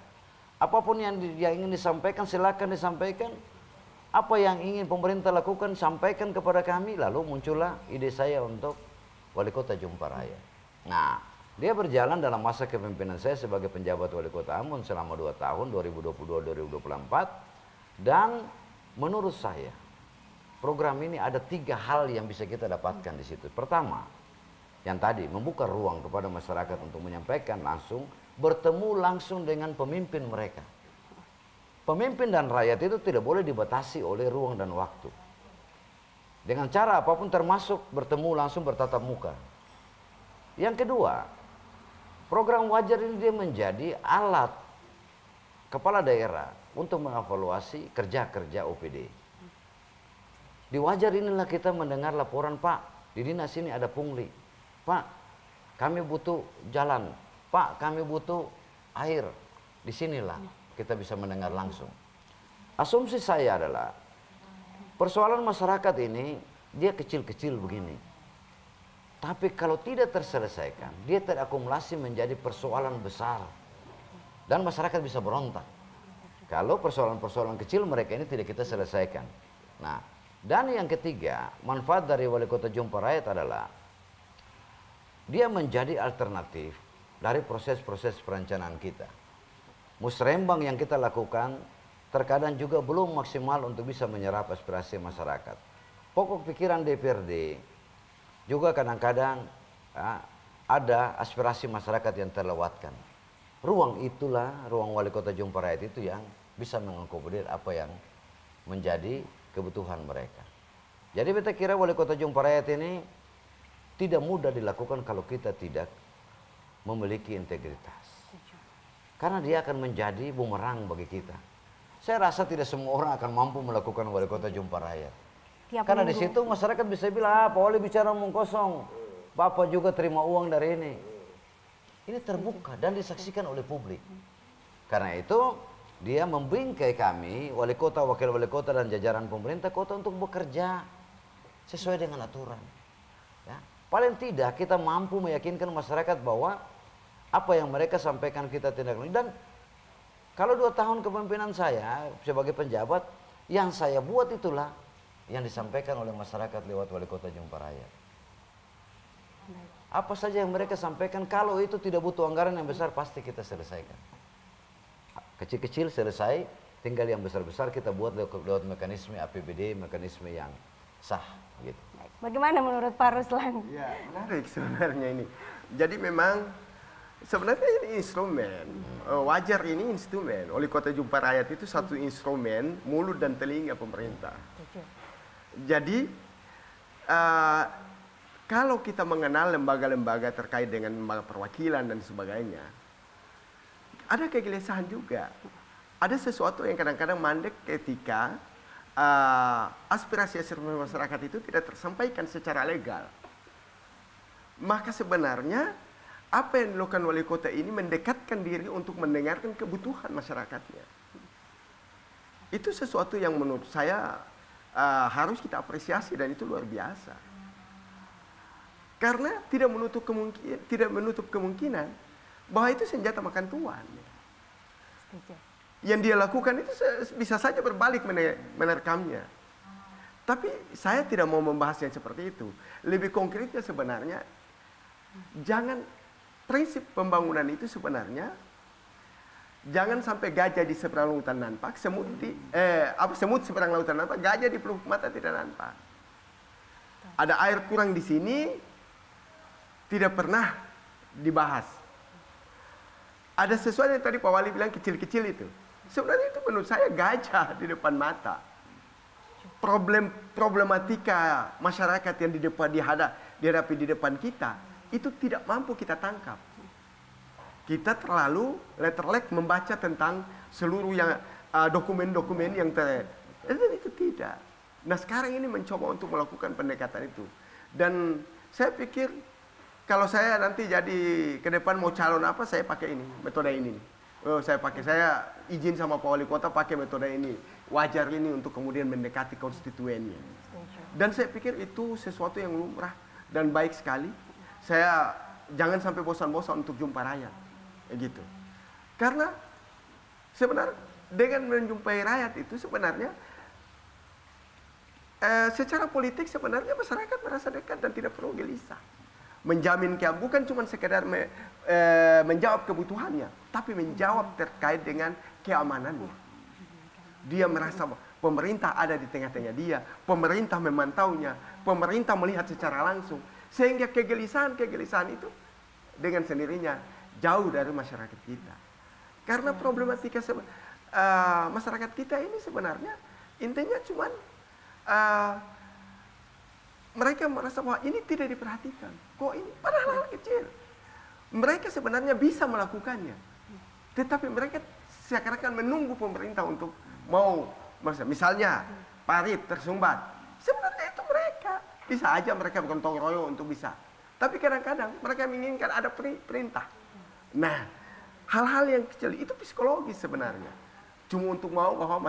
Apapun yang ingin disampaikan, silakan disampaikan. Apa yang ingin pemerintah lakukan, sampaikan kepada kami. Lalu muncullah ide saya untuk Wali Kota Jumpa Raya. Nah, dia berjalan dalam masa kepemimpinan saya sebagai penjabat Wali Kota Ambon selama 2 tahun, 2022-2024. Dan menurut saya, program ini ada 3 hal yang bisa kita dapatkan di situ. Pertama, yang tadi, membuka ruang kepada masyarakat untuk menyampaikan langsung, bertemu langsung dengan pemimpin mereka. Pemimpin dan rakyat itu tidak boleh dibatasi oleh ruang dan waktu. Dengan cara apapun termasuk bertemu langsung bertatap muka. Yang kedua, program Wajar ini dia menjadi alat kepala daerah untuk mengevaluasi kerja-kerja OPD. Di Wajar inilah kita mendengar laporan, Pak, di dinas ini ada pungli. Pak, kami butuh jalan. Pak, kami butuh air. Disinilah kita bisa mendengar langsung. Asumsi saya adalah persoalan masyarakat ini dia kecil-kecil begini. Tapi kalau tidak terselesaikan, dia terakumulasi menjadi persoalan besar. Dan masyarakat bisa berontak. Kalau persoalan-persoalan kecil mereka ini tidak kita selesaikan. Nah, dan yang ketiga, manfaat dari Wali Kota Jumpa Rakyat adalah dia menjadi alternatif dari proses-proses perencanaan kita. Musrembang yang kita lakukan terkadang juga belum maksimal untuk bisa menyerap aspirasi masyarakat. Pokok pikiran DPRD juga kadang-kadang ada aspirasi masyarakat yang terlewatkan. Ruang itulah, ruang Wali Kota Jumpa Rakyat itu yang bisa mengakomodir apa yang menjadi kebutuhan mereka. Jadi kita kira Wali Kota Jumpa Rakyat ini tidak mudah dilakukan kalau kita tidak memiliki integritas. Karena dia akan menjadi bumerang bagi kita. Saya rasa tidak semua orang akan mampu melakukan Wali Kota Jumpa Rakyat. Karena di situ masyarakat bisa bilang, Pak Wali bicara omong kosong, Bapak juga terima uang dari ini. Ini terbuka dan disaksikan oleh publik. Karena itu dia membingkai kami, Wali Kota, Wakil Wali Kota dan jajaran pemerintah kota untuk bekerja sesuai dengan aturan. Ya. Paling tidak kita mampu meyakinkan masyarakat bahwa apa yang mereka sampaikan kita tindak lanjuti. Dan kalau 2 tahun kepemimpinan saya sebagai penjabat, yang saya buat itulah yang disampaikan oleh masyarakat lewat Wali Kota Jumpa Rakyat. Apa saja yang mereka sampaikan, kalau itu tidak butuh anggaran yang besar, pasti kita selesaikan. Kecil-kecil selesai, tinggal yang besar-besar kita buat lewat mekanisme APBD, mekanisme yang sah. Gitu. Bagaimana menurut Pak Ruslan? Ya, menarik sebenarnya ini. Jadi memang sebenarnya ini instrumen, Wajar ini instrumen. Wali Kota Jumpa Rakyat itu satu instrumen mulut dan telinga pemerintah. Jadi kalau kita mengenal lembaga-lembaga terkait dengan lembaga perwakilan dan sebagainya, ada kegelisahan juga. Ada sesuatu yang kadang-kadang mandek ketika aspirasi masyarakat itu tidak tersampaikan secara legal. Maka sebenarnya apa yang dilakukan Wali Kota ini mendekatkan diri untuk mendengarkan kebutuhan masyarakatnya. Itu sesuatu yang menurut saya harus kita apresiasi dan itu luar biasa. Karena tidak menutup kemungkinan bahwa itu senjata makan tuan. Yang dia lakukan itu bisa saja berbalik menerkamnya. Tapi saya tidak mau membahas yang seperti itu. Lebih konkretnya sebenarnya, prinsip pembangunan itu sebenarnya jangan sampai gajah di seberang lautan nampak, semut seberang lautan nampak, gajah di pelupuk mata tidak nampak. Ada air kurang di sini, tidak pernah dibahas. Ada sesuatu yang tadi Pak Wali bilang kecil-kecil itu. Sebenarnya itu menurut saya gajah di depan mata. Problematika masyarakat yang dihadapi di depan kita, itu tidak mampu kita tangkap. Kita terlalu letterlek membaca tentang seluruh yang dokumen-dokumen yang itu tidak. Nah sekarang ini mencoba untuk melakukan pendekatan itu. Dan saya pikir kalau saya nanti jadi ke depan mau calon apa, saya pakai ini, metode ini. Oh, saya izin sama Pak Wali Kota pakai metode ini. Wajar ini untuk kemudian mendekati konstituennya. Dan saya pikir itu sesuatu yang lumrah dan baik sekali. Saya jangan sampai bosan-bosan untuk jumpa rakyat. Gitu. Karena sebenarnya dengan menjumpai rakyat itu sebenarnya secara politik sebenarnya masyarakat merasa dekat dan tidak perlu gelisah. Menjamin bukan cuma sekedar menjawab kebutuhannya, tapi menjawab terkait dengan keamanannya. Dia merasa pemerintah ada di tengah-tengah dia, pemerintah memantaunya, pemerintah melihat secara langsung. Sehingga kegelisahan itu dengan sendirinya jauh dari masyarakat kita. Karena problematika masyarakat kita ini sebenarnya intinya cuma mereka merasa bahwa ini tidak diperhatikan. Kok ini padahal hal kecil. Mereka sebenarnya bisa melakukannya. Tetapi mereka seakan-akan menunggu pemerintah untuk mau, misalnya parit tersumbat. Sebenarnya itu mereka. Bisa aja mereka bergotong royong untuk bisa. Tapi kadang-kadang mereka menginginkan ada perintah. Nah, hal-hal yang kecil itu psikologis sebenarnya. Cuma untuk mau bahwa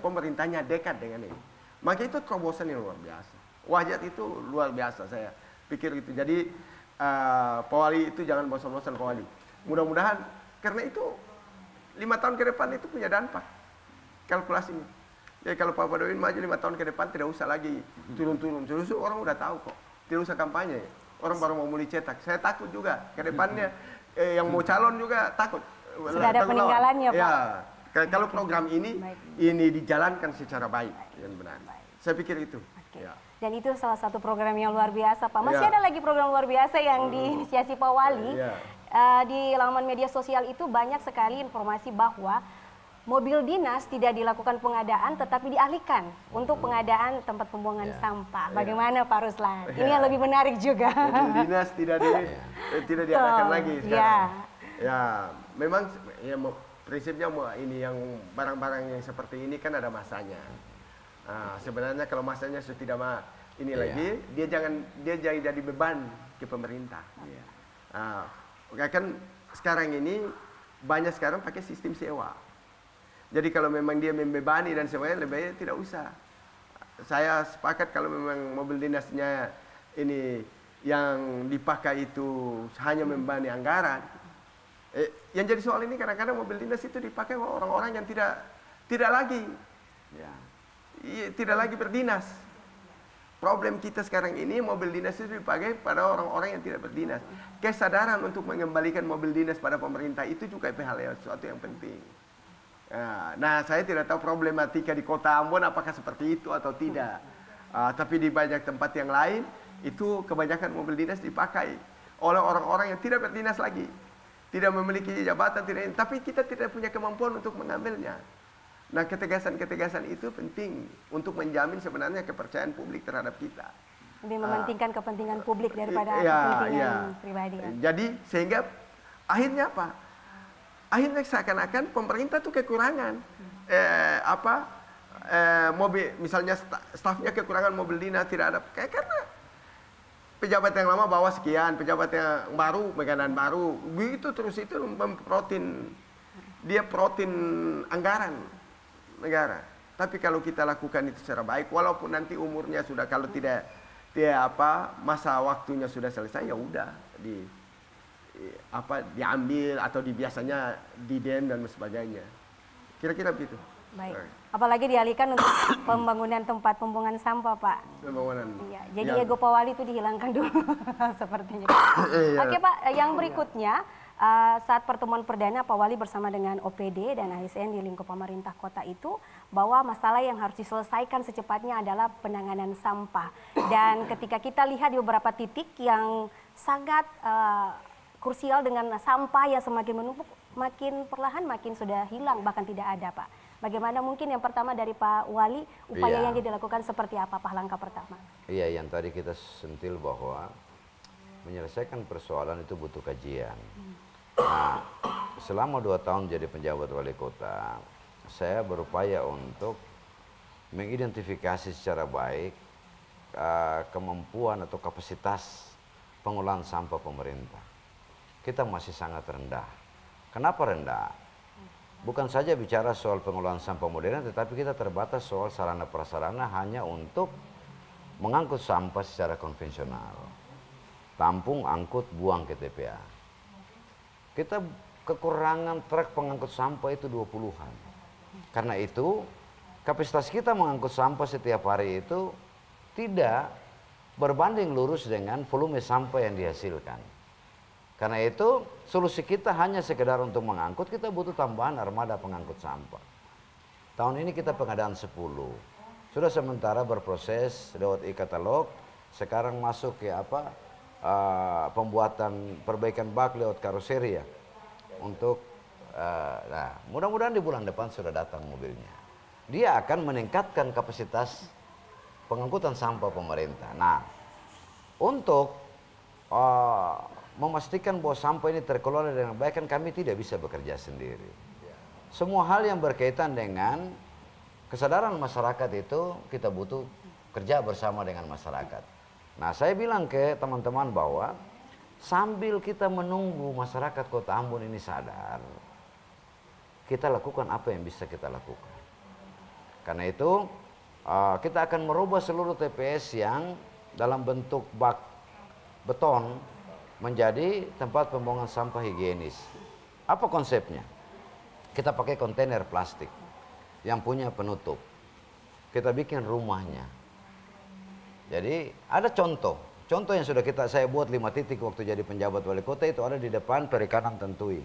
pemerintahnya dekat dengan ini. Maka itu terobosan yang luar biasa. Wajar itu luar biasa saya pikir itu. Jadi Pak Wali itu jangan bosan-bosan Pak Wali. Mudah-mudahan karena itu 5 tahun ke depan itu punya dampak. Kalkulasinya. Jadi kalau Pak Badoin maju 5 tahun ke depan tidak usah lagi turun-turun. Terus orang udah tahu kok. Tidak usah kampanye. Orang baru mau mulai cetak. Saya takut juga ke depannya yang mau calon juga takut. Sudah ada peninggalannya, Pak. Ya. Kalau program ini dijalankan secara baik dan benar. Saya pikir itu. Okay. Ya. Dan itu salah satu program yang luar biasa, Pak. Masih Ya. ada lagi program luar biasa yang diinisiasi Pak Wali. Ya. Di laman media sosial itu banyak sekali informasi bahwa mobil dinas tidak dilakukan pengadaan tetapi dialihkan untuk pengadaan tempat pembuangan sampah. Bagaimana Pak Ruslan? Ini yang lebih menarik juga. Mobil dinas tidak diadakan lagi sekarang. Ya, memang ya prinsipnya ini yang barang-barang yang seperti ini kan ada masanya. Nah, sebenarnya kalau masanya sudah tidak lagi, dia jangan jadi beban ke pemerintah. Kan sekarang ini banyak sekarang pakai sistem sewa. Jadi kalau memang dia membebani dan semuanya lebih baik tidak usah. Saya sepakat kalau memang mobil dinasnya ini yang dipakai itu hanya membebani anggaran. Yang jadi soal ini kadang-kadang mobil dinas itu dipakai oleh orang-orang yang tidak lagi berdinas. Problem kita sekarang ini mobil dinas itu dipakai pada orang-orang yang tidak berdinas. Kesadaran untuk mengembalikan mobil dinas pada pemerintah itu juga hal yang sesuatu yang penting. Nah, saya tidak tahu problematika di Kota Ambon apakah seperti itu atau tidak. Tapi di banyak tempat yang lain itu kebanyakan mobil dinas dipakai oleh orang-orang yang tidak berdinas lagi. Tidak memiliki jabatan, tapi kita tidak punya kemampuan untuk mengambilnya. Nah, ketegasan-ketegasan itu penting untuk menjamin sebenarnya kepercayaan publik terhadap kita. Lebih mementingkan kepentingan publik daripada kepentingan pribadi. Jadi sehingga akhirnya apa? Akhirnya seakan-akan pemerintah tuh kekurangan mobil, misalnya stafnya kekurangan mobil dinas tidak ada, karena pejabat yang lama bawa sekian, pejabat yang baru makanan baru, begitu terus itu dia protein anggaran negara. Tapi kalau kita lakukan itu secara baik, walaupun nanti umurnya sudah kalau tidak masa waktunya sudah selesai, ya udah diambil atau biasanya di-dem dan sebagainya. Kira-kira begitu. Baik. Apalagi dialihkan untuk pembangunan tempat pembuangan sampah, Pak. Pembangunan. Iya. Jadi ego Pak Wali itu dihilangkan dulu sepertinya. Oke, Pak, yang berikutnya saat pertemuan perdana Pak Wali bersama dengan OPD dan ASN di lingkup pemerintah kota itu bahwa masalah yang harus diselesaikan secepatnya adalah penanganan sampah. Dan ketika kita lihat di beberapa titik yang sangat krusial dengan sampah yang semakin menumpuk, makin perlahan makin sudah hilang, bahkan tidak ada, Pak. Bagaimana mungkin yang pertama dari Pak Wali, upaya yang dilakukan seperti apa, Pak, langkah pertama? Iya, yang tadi kita sentil bahwa menyelesaikan persoalan itu butuh kajian. Nah, selama 2 tahun jadi penjabat wali kota, saya berupaya untuk mengidentifikasi secara baik kemampuan atau kapasitas pengolahan sampah pemerintah. Kita masih sangat rendah. Kenapa rendah? Bukan saja bicara soal pengolahan sampah modern, tetapi kita terbatas soal sarana prasarana hanya untuk mengangkut sampah secara konvensional. Tampung, angkut, buang ke TPA. Kita kekurangan truk pengangkut sampah itu 20-an. Karena itu, kapasitas kita mengangkut sampah setiap hari itu tidak berbanding lurus dengan volume sampah yang dihasilkan. Karena itu, solusi kita hanya sekedar untuk mengangkut, kita butuh tambahan armada pengangkut sampah. Tahun ini kita pengadaan 10. Sudah sementara berproses lewat e-katalog, sekarang masuk ke pembuatan perbaikan bak lewat karoseri ya. Untuk nah, mudah-mudahan di bulan depan sudah datang mobilnya. Dia akan meningkatkan kapasitas pengangkutan sampah pemerintah. Nah, untuk memastikan bahwa sampah ini terkelola dengan baik kan kami tidak bisa bekerja sendiri. Semua hal yang berkaitan dengan kesadaran masyarakat itu kita butuh kerja bersama dengan masyarakat. Nah, saya bilang ke teman-teman bahwa sambil kita menunggu masyarakat Kota Ambon ini sadar, kita lakukan apa yang bisa kita lakukan. Karena itu kita akan merubah seluruh TPS yang dalam bentuk bak beton menjadi tempat pembuangan sampah higienis. Apa konsepnya? Kita pakai kontainer plastik yang punya penutup. Kita bikin rumahnya. Jadi ada contoh yang sudah saya buat 5 titik waktu jadi penjabat wali kota, itu ada di depan Perikanan Tentui.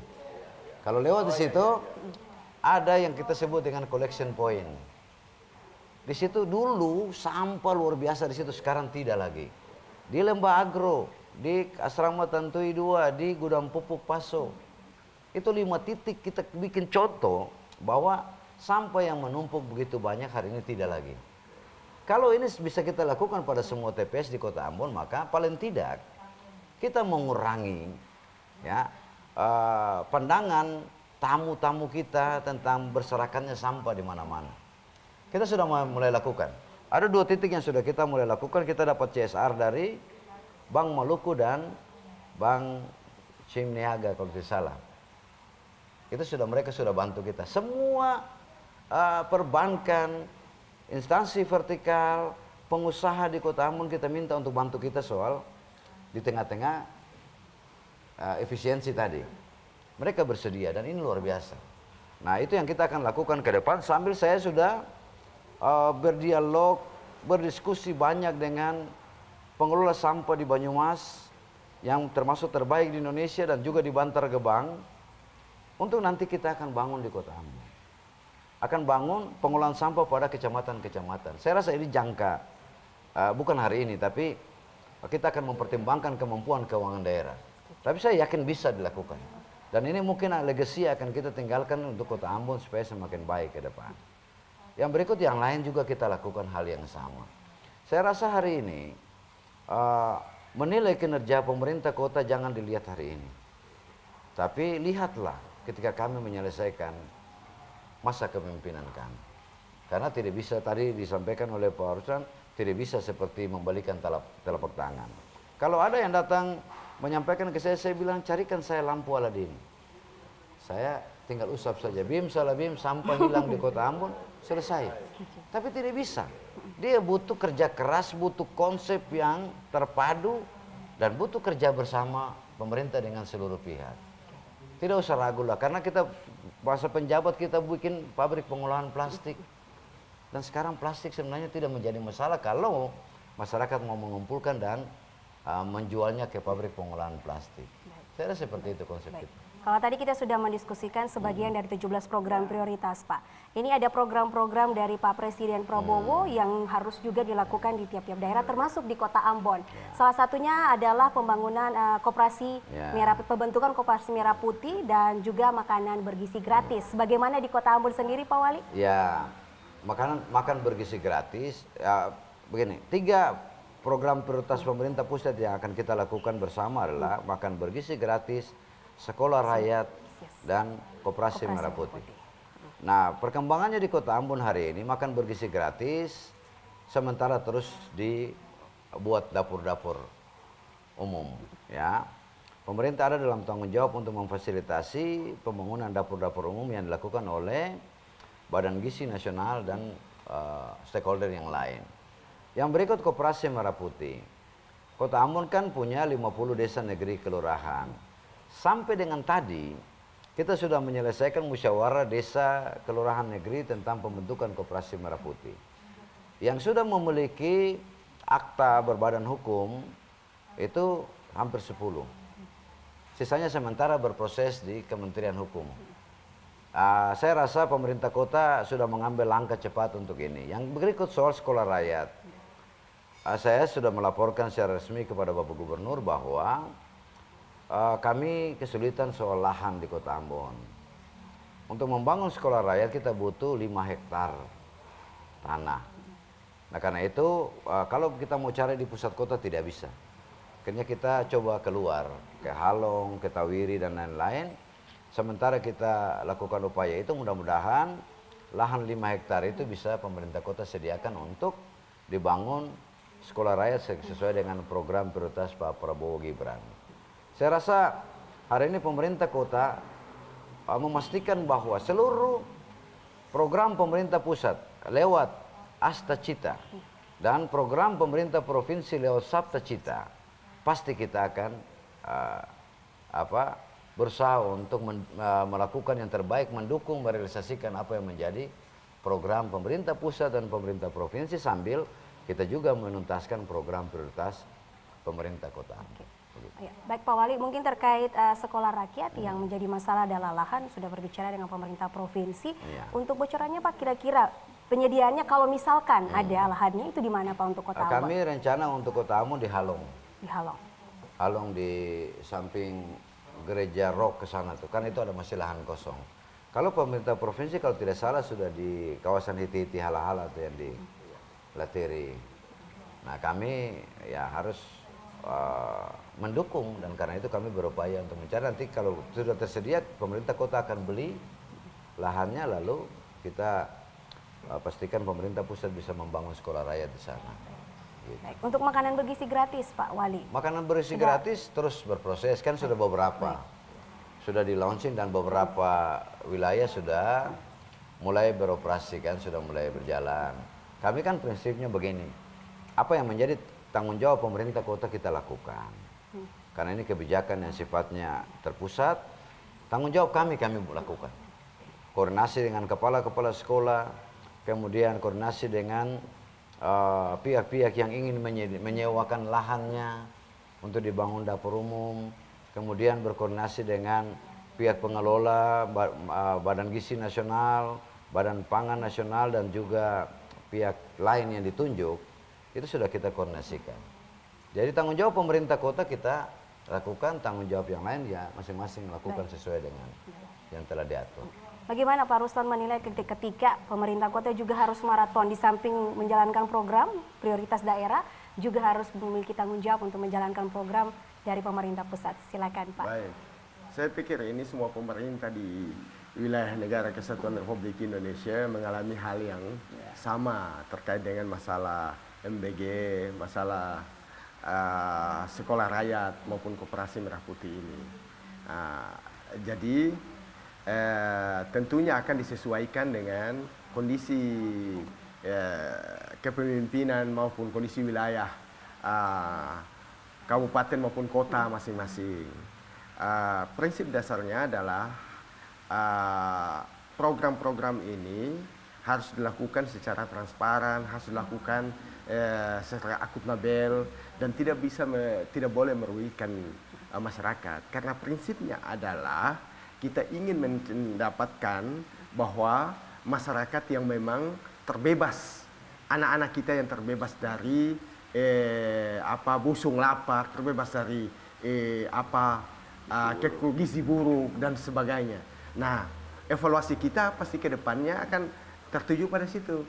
Kalau lewat di situ ada yang kita sebut dengan collection point. Di situ dulu sampah luar biasa, di situ sekarang tidak lagi. Di Lembah Agro, di Asrama Tentui 2, di Gudang Pupuk Paso. Itu 5 titik kita bikin contoh bahwa sampah yang menumpuk begitu banyak hari ini tidak lagi. Kalau ini bisa kita lakukan pada semua TPS di Kota Ambon, maka paling tidak kita mengurangi ya pandangan tamu-tamu kita tentang berserakannya sampah di mana-mana. Kita sudah mulai lakukan. Ada 2 titik yang sudah kita mulai lakukan. Kita dapat CSR dari Bank Maluku dan Bank Cimniaga kalau tidak salah. Itu mereka sudah bantu kita. Semua perbankan, instansi vertikal, pengusaha di Kota Ambon kita minta untuk bantu kita soal di tengah-tengah efisiensi tadi. Mereka bersedia dan ini luar biasa. Nah, itu yang kita akan lakukan ke depan sambil saya sudah berdialog, berdiskusi banyak dengan pengelola sampah di Banyumas yang termasuk terbaik di Indonesia dan juga di Bantar Gebang. Untuk nanti kita akan bangun di Kota Ambon. Akan bangun pengolahan sampah pada kecamatan-kecamatan. Saya rasa ini jangka, bukan hari ini, tapi kita akan mempertimbangkan kemampuan keuangan daerah. Tapi saya yakin bisa dilakukan. Dan ini mungkin legacy akan kita tinggalkan untuk Kota Ambon supaya semakin baik ke depan. Yang berikut yang lain juga kita lakukan hal yang sama. Saya rasa hari ini menilai kinerja pemerintah kota jangan dilihat hari ini. Tapi lihatlah ketika kami menyelesaikan masa kepemimpinan kami. Karena tidak bisa, tadi disampaikan oleh Pak Ruslan, tidak bisa seperti membalikan telapak tangan. Kalau ada yang datang menyampaikan ke saya bilang carikan saya lampu Aladin. Saya tinggal usap saja, bim salah bim, sampah hilang di Kota Ambon, selesai. Tapi tidak bisa. Dia butuh kerja keras, butuh konsep yang terpadu, dan butuh kerja bersama pemerintah dengan seluruh pihak. Tidak usah ragu lah, karena kita masa penjabat kita bikin pabrik pengolahan plastik. Dan sekarang plastik sebenarnya tidak menjadi masalah kalau masyarakat mau mengumpulkan dan menjualnya ke pabrik pengolahan plastik. Saya rasa seperti itu konsep kita. Kalau tadi kita sudah mendiskusikan sebagian dari 17 program prioritas, Pak. Ini ada program-program dari Pak Presiden Prabowo yang harus juga dilakukan di tiap-tiap daerah, termasuk di Kota Ambon. Salah satunya adalah pembangunan koperasi merah, pembentukan koperasi merah putih dan juga makanan bergizi gratis. Bagaimana di Kota Ambon sendiri, Pak Wali? Ya, makan bergizi gratis. Begini, 3 program prioritas pemerintah pusat yang akan kita lakukan bersama adalah makan bergizi gratis, sekolah rakyat, dan koperasi merah putih. Nah, perkembangannya di Kota Ambon hari ini makan bergizi gratis sementara terus buat dapur-dapur umum, ya. Pemerintah ada dalam tanggung jawab untuk memfasilitasi pembangunan dapur-dapur umum yang dilakukan oleh Badan Gizi Nasional dan stakeholder yang lain. Yang berikut Koperasi Merah Putih. Kota Ambon kan punya 50 desa negeri kelurahan. Sampai dengan tadi kita sudah menyelesaikan musyawarah desa kelurahan negeri tentang pembentukan Koperasi Merah Putih. Yang sudah memiliki akta berbadan hukum itu hampir 10. Sisanya sementara berproses di Kementerian Hukum. Saya rasa pemerintah kota sudah mengambil langkah cepat untuk ini. Yang berikut soal sekolah rakyat. Saya sudah melaporkan secara resmi kepada Bapak Gubernur bahwa kami kesulitan soal lahan di Kota Ambon. Untuk membangun sekolah rakyat kita butuh 5 hektar tanah. Nah karena itu kalau kita mau cari di pusat kota tidak bisa. Akhirnya kita coba keluar ke Halong, ke Tawiri dan lain-lain. Sementara kita lakukan upaya itu, mudah-mudahan lahan 5 hektar itu bisa pemerintah kota sediakan untuk dibangun sekolah rakyat sesuai dengan program prioritas Pak Prabowo Gibran. Saya rasa hari ini pemerintah kota memastikan bahwa seluruh program pemerintah pusat lewat Asta Cita dan program pemerintah provinsi lewat Sabta Cita, pasti kita akan berusaha untuk melakukan yang terbaik, mendukung, merealisasikan apa yang menjadi program pemerintah pusat dan pemerintah provinsi, sambil kita juga menuntaskan program prioritas pemerintah kota. Ya, baik Pak Wali, mungkin terkait sekolah rakyat yang menjadi masalah adalah lahan, sudah berbicara dengan pemerintah provinsi. Ya. Untuk bocorannya Pak, kira-kira penyediaannya kalau misalkan ada lahannya itu di mana Pak untuk Kota Ambon? Kami rencana untuk Kota Ambon di Halong. Di Halong. Halong di samping gereja Rock ke sana tuh, kan itu ada masih lahan kosong. Kalau pemerintah provinsi kalau tidak salah sudah di kawasan Hiti-Hiti Hala-Hala tuh yang di Latiri. Nah kami ya harus mendukung, dan karena itu kami berupaya untuk mencari. Nanti kalau sudah tersedia pemerintah kota akan beli lahannya, lalu kita pastikan pemerintah pusat bisa membangun sekolah rakyat di sana. Baik. Untuk makanan bergizi gratis Pak Wali? Makanan bergizi gratis terus berproses, kan sudah beberapa. Sudah di launching dan beberapa wilayah sudah mulai beroperasi, kan sudah mulai berjalan. Kami kan prinsipnya begini, apa yang menjadi tanggung jawab pemerintah kota kita lakukan. Karena ini kebijakan yang sifatnya terpusat, tanggung jawab kami lakukan. Koordinasi dengan kepala-kepala sekolah, kemudian koordinasi dengan pihak-pihak yang ingin menyewakan lahannya untuk dibangun dapur umum, kemudian berkoordinasi dengan pihak pengelola, Badan Gizi Nasional, Badan Pangan Nasional, dan juga pihak lain yang ditunjuk, itu sudah kita koordinasikan. Jadi tanggung jawab pemerintah kota kita lakukan, tanggung jawab yang lain ya masing-masing lakukan sesuai dengan yang telah diatur. Bagaimana Pak Ruslan menilai ketika pemerintah kota juga harus maraton, di samping menjalankan program prioritas daerah, juga harus memiliki tanggung jawab untuk menjalankan program dari pemerintah pusat? Silakan Pak. Baik, saya pikir ini semua pemerintah di wilayah Negara Kesatuan Republik Indonesia mengalami hal yang sama terkait dengan masalah MBG, masalah sekolah rakyat maupun Koperasi Merah Putih ini. Jadi tentunya akan disesuaikan dengan kondisi kepemimpinan maupun kondisi wilayah kabupaten maupun kota masing-masing. Prinsip dasarnya adalah program-program ini harus dilakukan secara transparan, harus dilakukan secara akuntabel, dan tidak boleh merugikan masyarakat. Karena prinsipnya adalah kita ingin mendapatkan bahwa masyarakat yang memang terbebas, anak-anak kita yang terbebas dari busung lapar, terbebas dari gizi buruk dan sebagainya. Nah, evaluasi kita pasti ke depannya akan tertuju pada situ.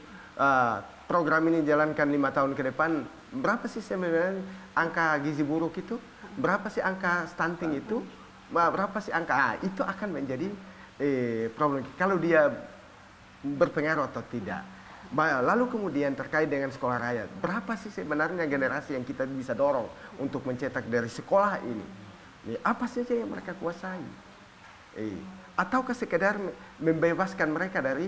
Program ini jalankan 5 tahun ke depan, berapa sih sebenarnya angka gizi buruk itu? Berapa sih angka stunting itu? Berapa sih angka itu akan menjadi problem kalau dia berpengaruh atau tidak. Lalu kemudian terkait dengan sekolah rakyat, berapa sih sebenarnya generasi yang kita bisa dorong untuk mencetak dari sekolah ini? Apa saja yang mereka kuasai? Ataukah sekedar membebaskan mereka dari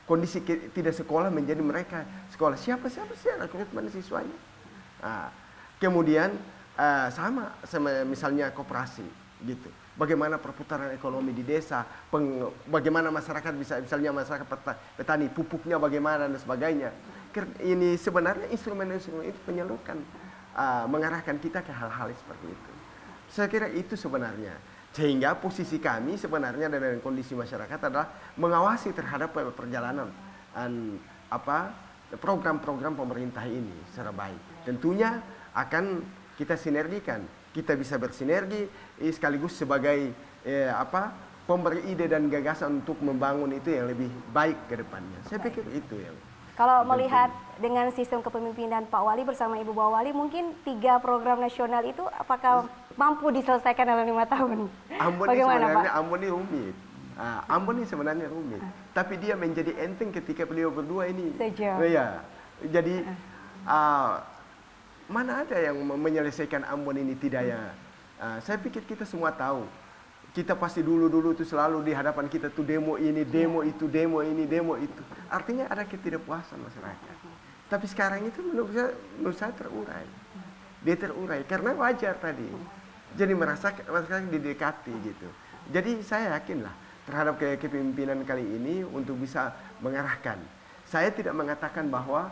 kondisi tidak sekolah menjadi mereka sekolah? Siapa sih rekrutmen siswanya? Kemudian sama misalnya koperasi gitu. Bagaimana perputaran ekonomi di desa, bagaimana masyarakat bisa, misalnya masyarakat petani, pupuknya bagaimana dan sebagainya. Ini sebenarnya instrumen-instrumen itu menyalurkan, mengarahkan kita ke hal-hal seperti itu. Saya kira itu sebenarnya. Sehingga posisi kami sebenarnya dengan kondisi masyarakat adalah mengawasi terhadap perjalanan program-program pemerintah ini secara baik. Tentunya akan kita sinergikan. Kita bisa bersinergi sekaligus sebagai pemberi ide dan gagasan untuk membangun itu yang lebih baik ke depannya. Saya pikir itu yang. Kalau melihat dengan sistem kepemimpinan Pak Wali bersama Ibu Bawali, mungkin 3 program nasional itu apakah mampu diselesaikan dalam 5 tahun? Ambon sebenarnya Ambon ini rumit. Ambon ini sebenarnya rumit. Tapi dia menjadi enteng ketika beliau berdua ini. Ya, jadi mana ada yang menyelesaikan Ambon ini tidak ya? Saya pikir kita semua tahu. Kita pasti dulu itu selalu di hadapan kita tuh demo ini, demo itu, demo ini, demo itu. Artinya ada ketidakpuasan masyarakat. Tapi sekarang itu menurut saya terurai. Dia terurai karena wajar tadi. Jadi masyarakat didekati gitu. Jadi saya yakinlah terhadap kepemimpinan kali ini untuk bisa mengarahkan. Saya tidak mengatakan bahwa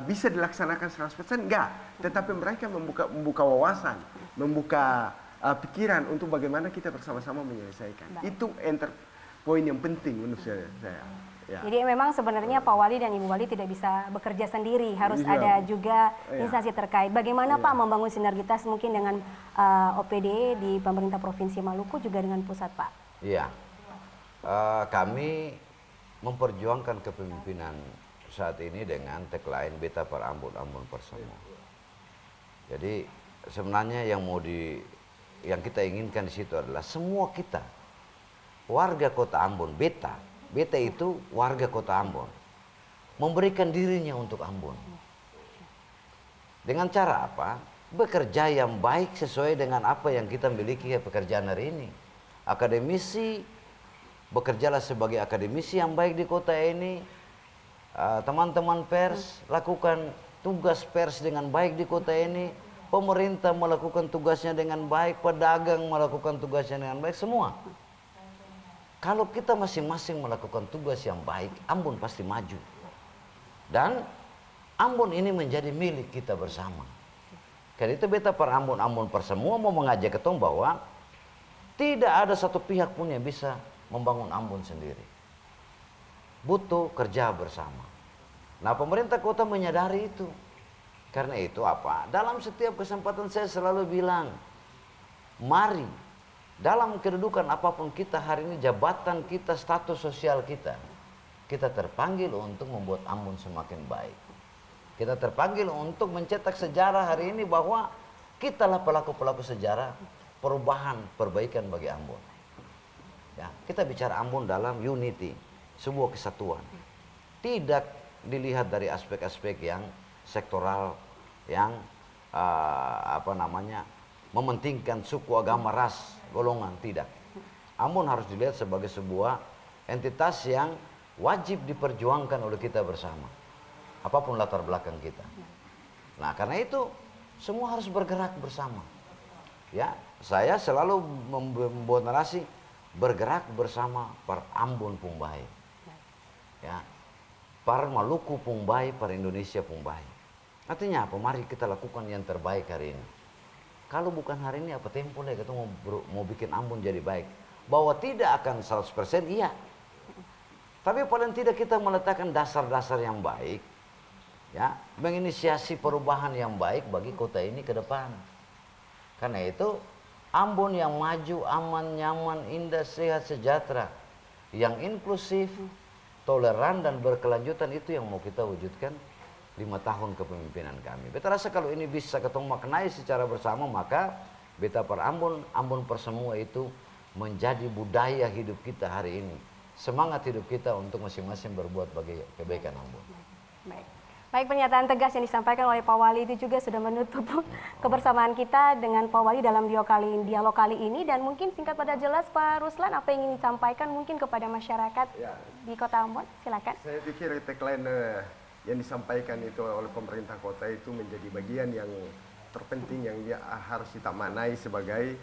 bisa dilaksanakan 100%, enggak. Tetapi mereka membuka wawasan, membuka pikiran untuk bagaimana kita bersama-sama menyelesaikan. Itu poin yang penting menurut saya. Ya. Jadi memang sebenarnya Pak Wali dan Ibu Wali tidak bisa bekerja sendiri, harus ada juga instansi terkait. Bagaimana Pak membangun sinergitas mungkin dengan OPD di pemerintah Provinsi Maluku juga dengan pusat, Pak? Iya, kami memperjuangkan kepemimpinan saat ini dengan tagline Beta per Ambon, Ambon per semua. Jadi sebenarnya yang kita inginkan di situ adalah semua kita warga kota Ambon, Beta itu warga kota Ambon, memberikan dirinya untuk Ambon. Dengan cara apa? Bekerja yang baik sesuai dengan apa yang kita miliki pekerjaan hari ini. Akademisi, bekerjalah sebagai akademisi yang baik di kota ini. Teman-teman pers, lakukan tugas pers dengan baik di kota ini. Pemerintah melakukan tugasnya dengan baik, pedagang melakukan tugasnya dengan baik, semua. Kalau kita masing-masing melakukan tugas yang baik, Ambon pasti maju. Dan Ambon ini menjadi milik kita bersama. Karena itu Beta per Ambon, Ambon per semua mau mengajak ketong bahwa tidak ada satu pihak pun yang bisa membangun Ambon sendiri. Butuh kerja bersama. Nah, pemerintah kota menyadari itu. Karena itu dalam setiap kesempatan saya selalu bilang, mari dalam kedudukan apapun kita hari ini, jabatan kita, status sosial kita terpanggil untuk membuat Ambon semakin baik. Kita terpanggil untuk mencetak sejarah hari ini bahwa kitalah pelaku-pelaku sejarah perubahan, perbaikan bagi Ambon. Ya, kita bicara Ambon dalam unity, sebuah kesatuan. Tidak dilihat dari aspek-aspek yang sektoral, yang mementingkan suku, agama, ras, golongan, tidak. Ambon harus dilihat sebagai sebuah entitas yang wajib diperjuangkan oleh kita bersama, apapun latar belakang kita. Nah, karena itu semua harus bergerak bersama. Ya, saya selalu membuat narasi bergerak bersama per Ambon Pumbai. Ya, par Maluku Pumbai, par Indonesia Pumbai. Artinya apa? Mari kita lakukan yang terbaik hari ini. Kalau bukan hari ini apa tempo lagi kita mau bikin Ambon jadi baik. Bahwa tidak akan 100% iya. Tapi paling tidak kita meletakkan dasar-dasar yang baik. Ya, menginisiasi perubahan yang baik bagi kota ini ke depan. Karena itu Ambon yang maju, aman, nyaman, indah, sehat, sejahtera, yang inklusif, toleran dan berkelanjutan, itu yang mau kita wujudkan 5 tahun kepemimpinan kami. Beta rasa kalau ini bisa ketemu maknai secara bersama, maka Beta per Ambon, Ambon per semua itu menjadi budaya hidup kita hari ini. semangat hidup kita untuk masing-masing berbuat bagi kebaikan Ambon. Baik. Baik, pernyataan tegas yang disampaikan oleh Pak Wali itu juga sudah menutup kebersamaan kita dengan Pak Wali dalam dialog kali ini. Dan mungkin singkat pada jelas Pak Ruslan, apa yang ingin disampaikan mungkin kepada masyarakat di Kota Ambon? Silakan. Saya pikir tagline yang disampaikan itu oleh pemerintah kota itu menjadi bagian yang terpenting yang dia harus kita maknai sebagai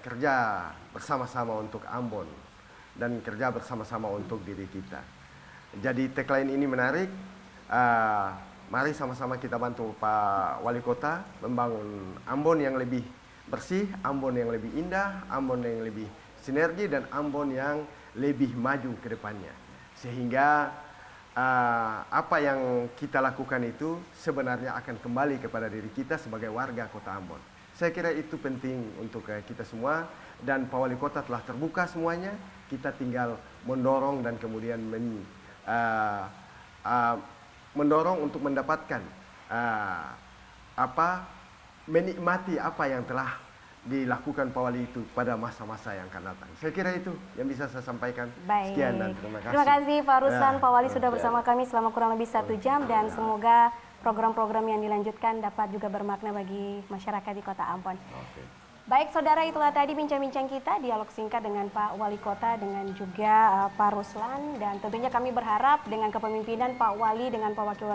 kerja bersama-sama untuk Ambon dan kerja bersama-sama untuk diri kita. Jadi tagline ini menarik. Mari sama-sama kita bantu Pak Wali Kota membangun Ambon yang lebih bersih, Ambon yang lebih indah, Ambon yang lebih sinergi, dan Ambon yang lebih maju ke depannya. Sehingga apa yang kita lakukan itu sebenarnya akan kembali kepada diri kita sebagai warga Kota Ambon. Saya kira itu penting untuk kita semua, dan Pak Wali Kota telah terbuka semuanya. Kita tinggal mendorong dan kemudian mendorong untuk mendapatkan menikmati apa yang telah dilakukan Pak Wali itu pada masa-masa yang akan datang. Saya kira itu yang bisa saya sampaikan. Baik. Sekian dan terima kasih. Terima kasih Pak Ruslan, Pak Wali sudah bersama kami selama kurang lebih 1 jam, dan semoga program-program yang dilanjutkan dapat juga bermakna bagi masyarakat di Kota Ambon. Baik saudara, itulah tadi bincang-bincang kita, dialog singkat dengan Pak Wali Kota dengan juga Pak Ruslan, dan tentunya kami berharap dengan kepemimpinan Pak Wali dengan Pak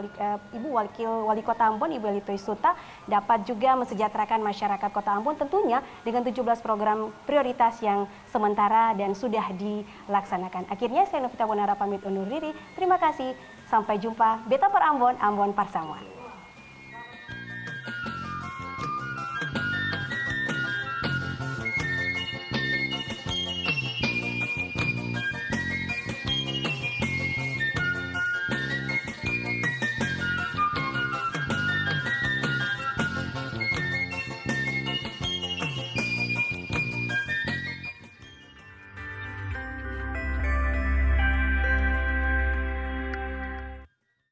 Ibu Wakil Wali Kota Ambon, Ibu Elitoy Suta, dapat juga mesejahterakan masyarakat Kota Ambon tentunya dengan 17 program prioritas yang sementara dan sudah dilaksanakan. Akhirnya saya Novita Bonara pamit undur diri. Terima kasih, sampai jumpa. Beta per Ambon, Ambon Parsamuan.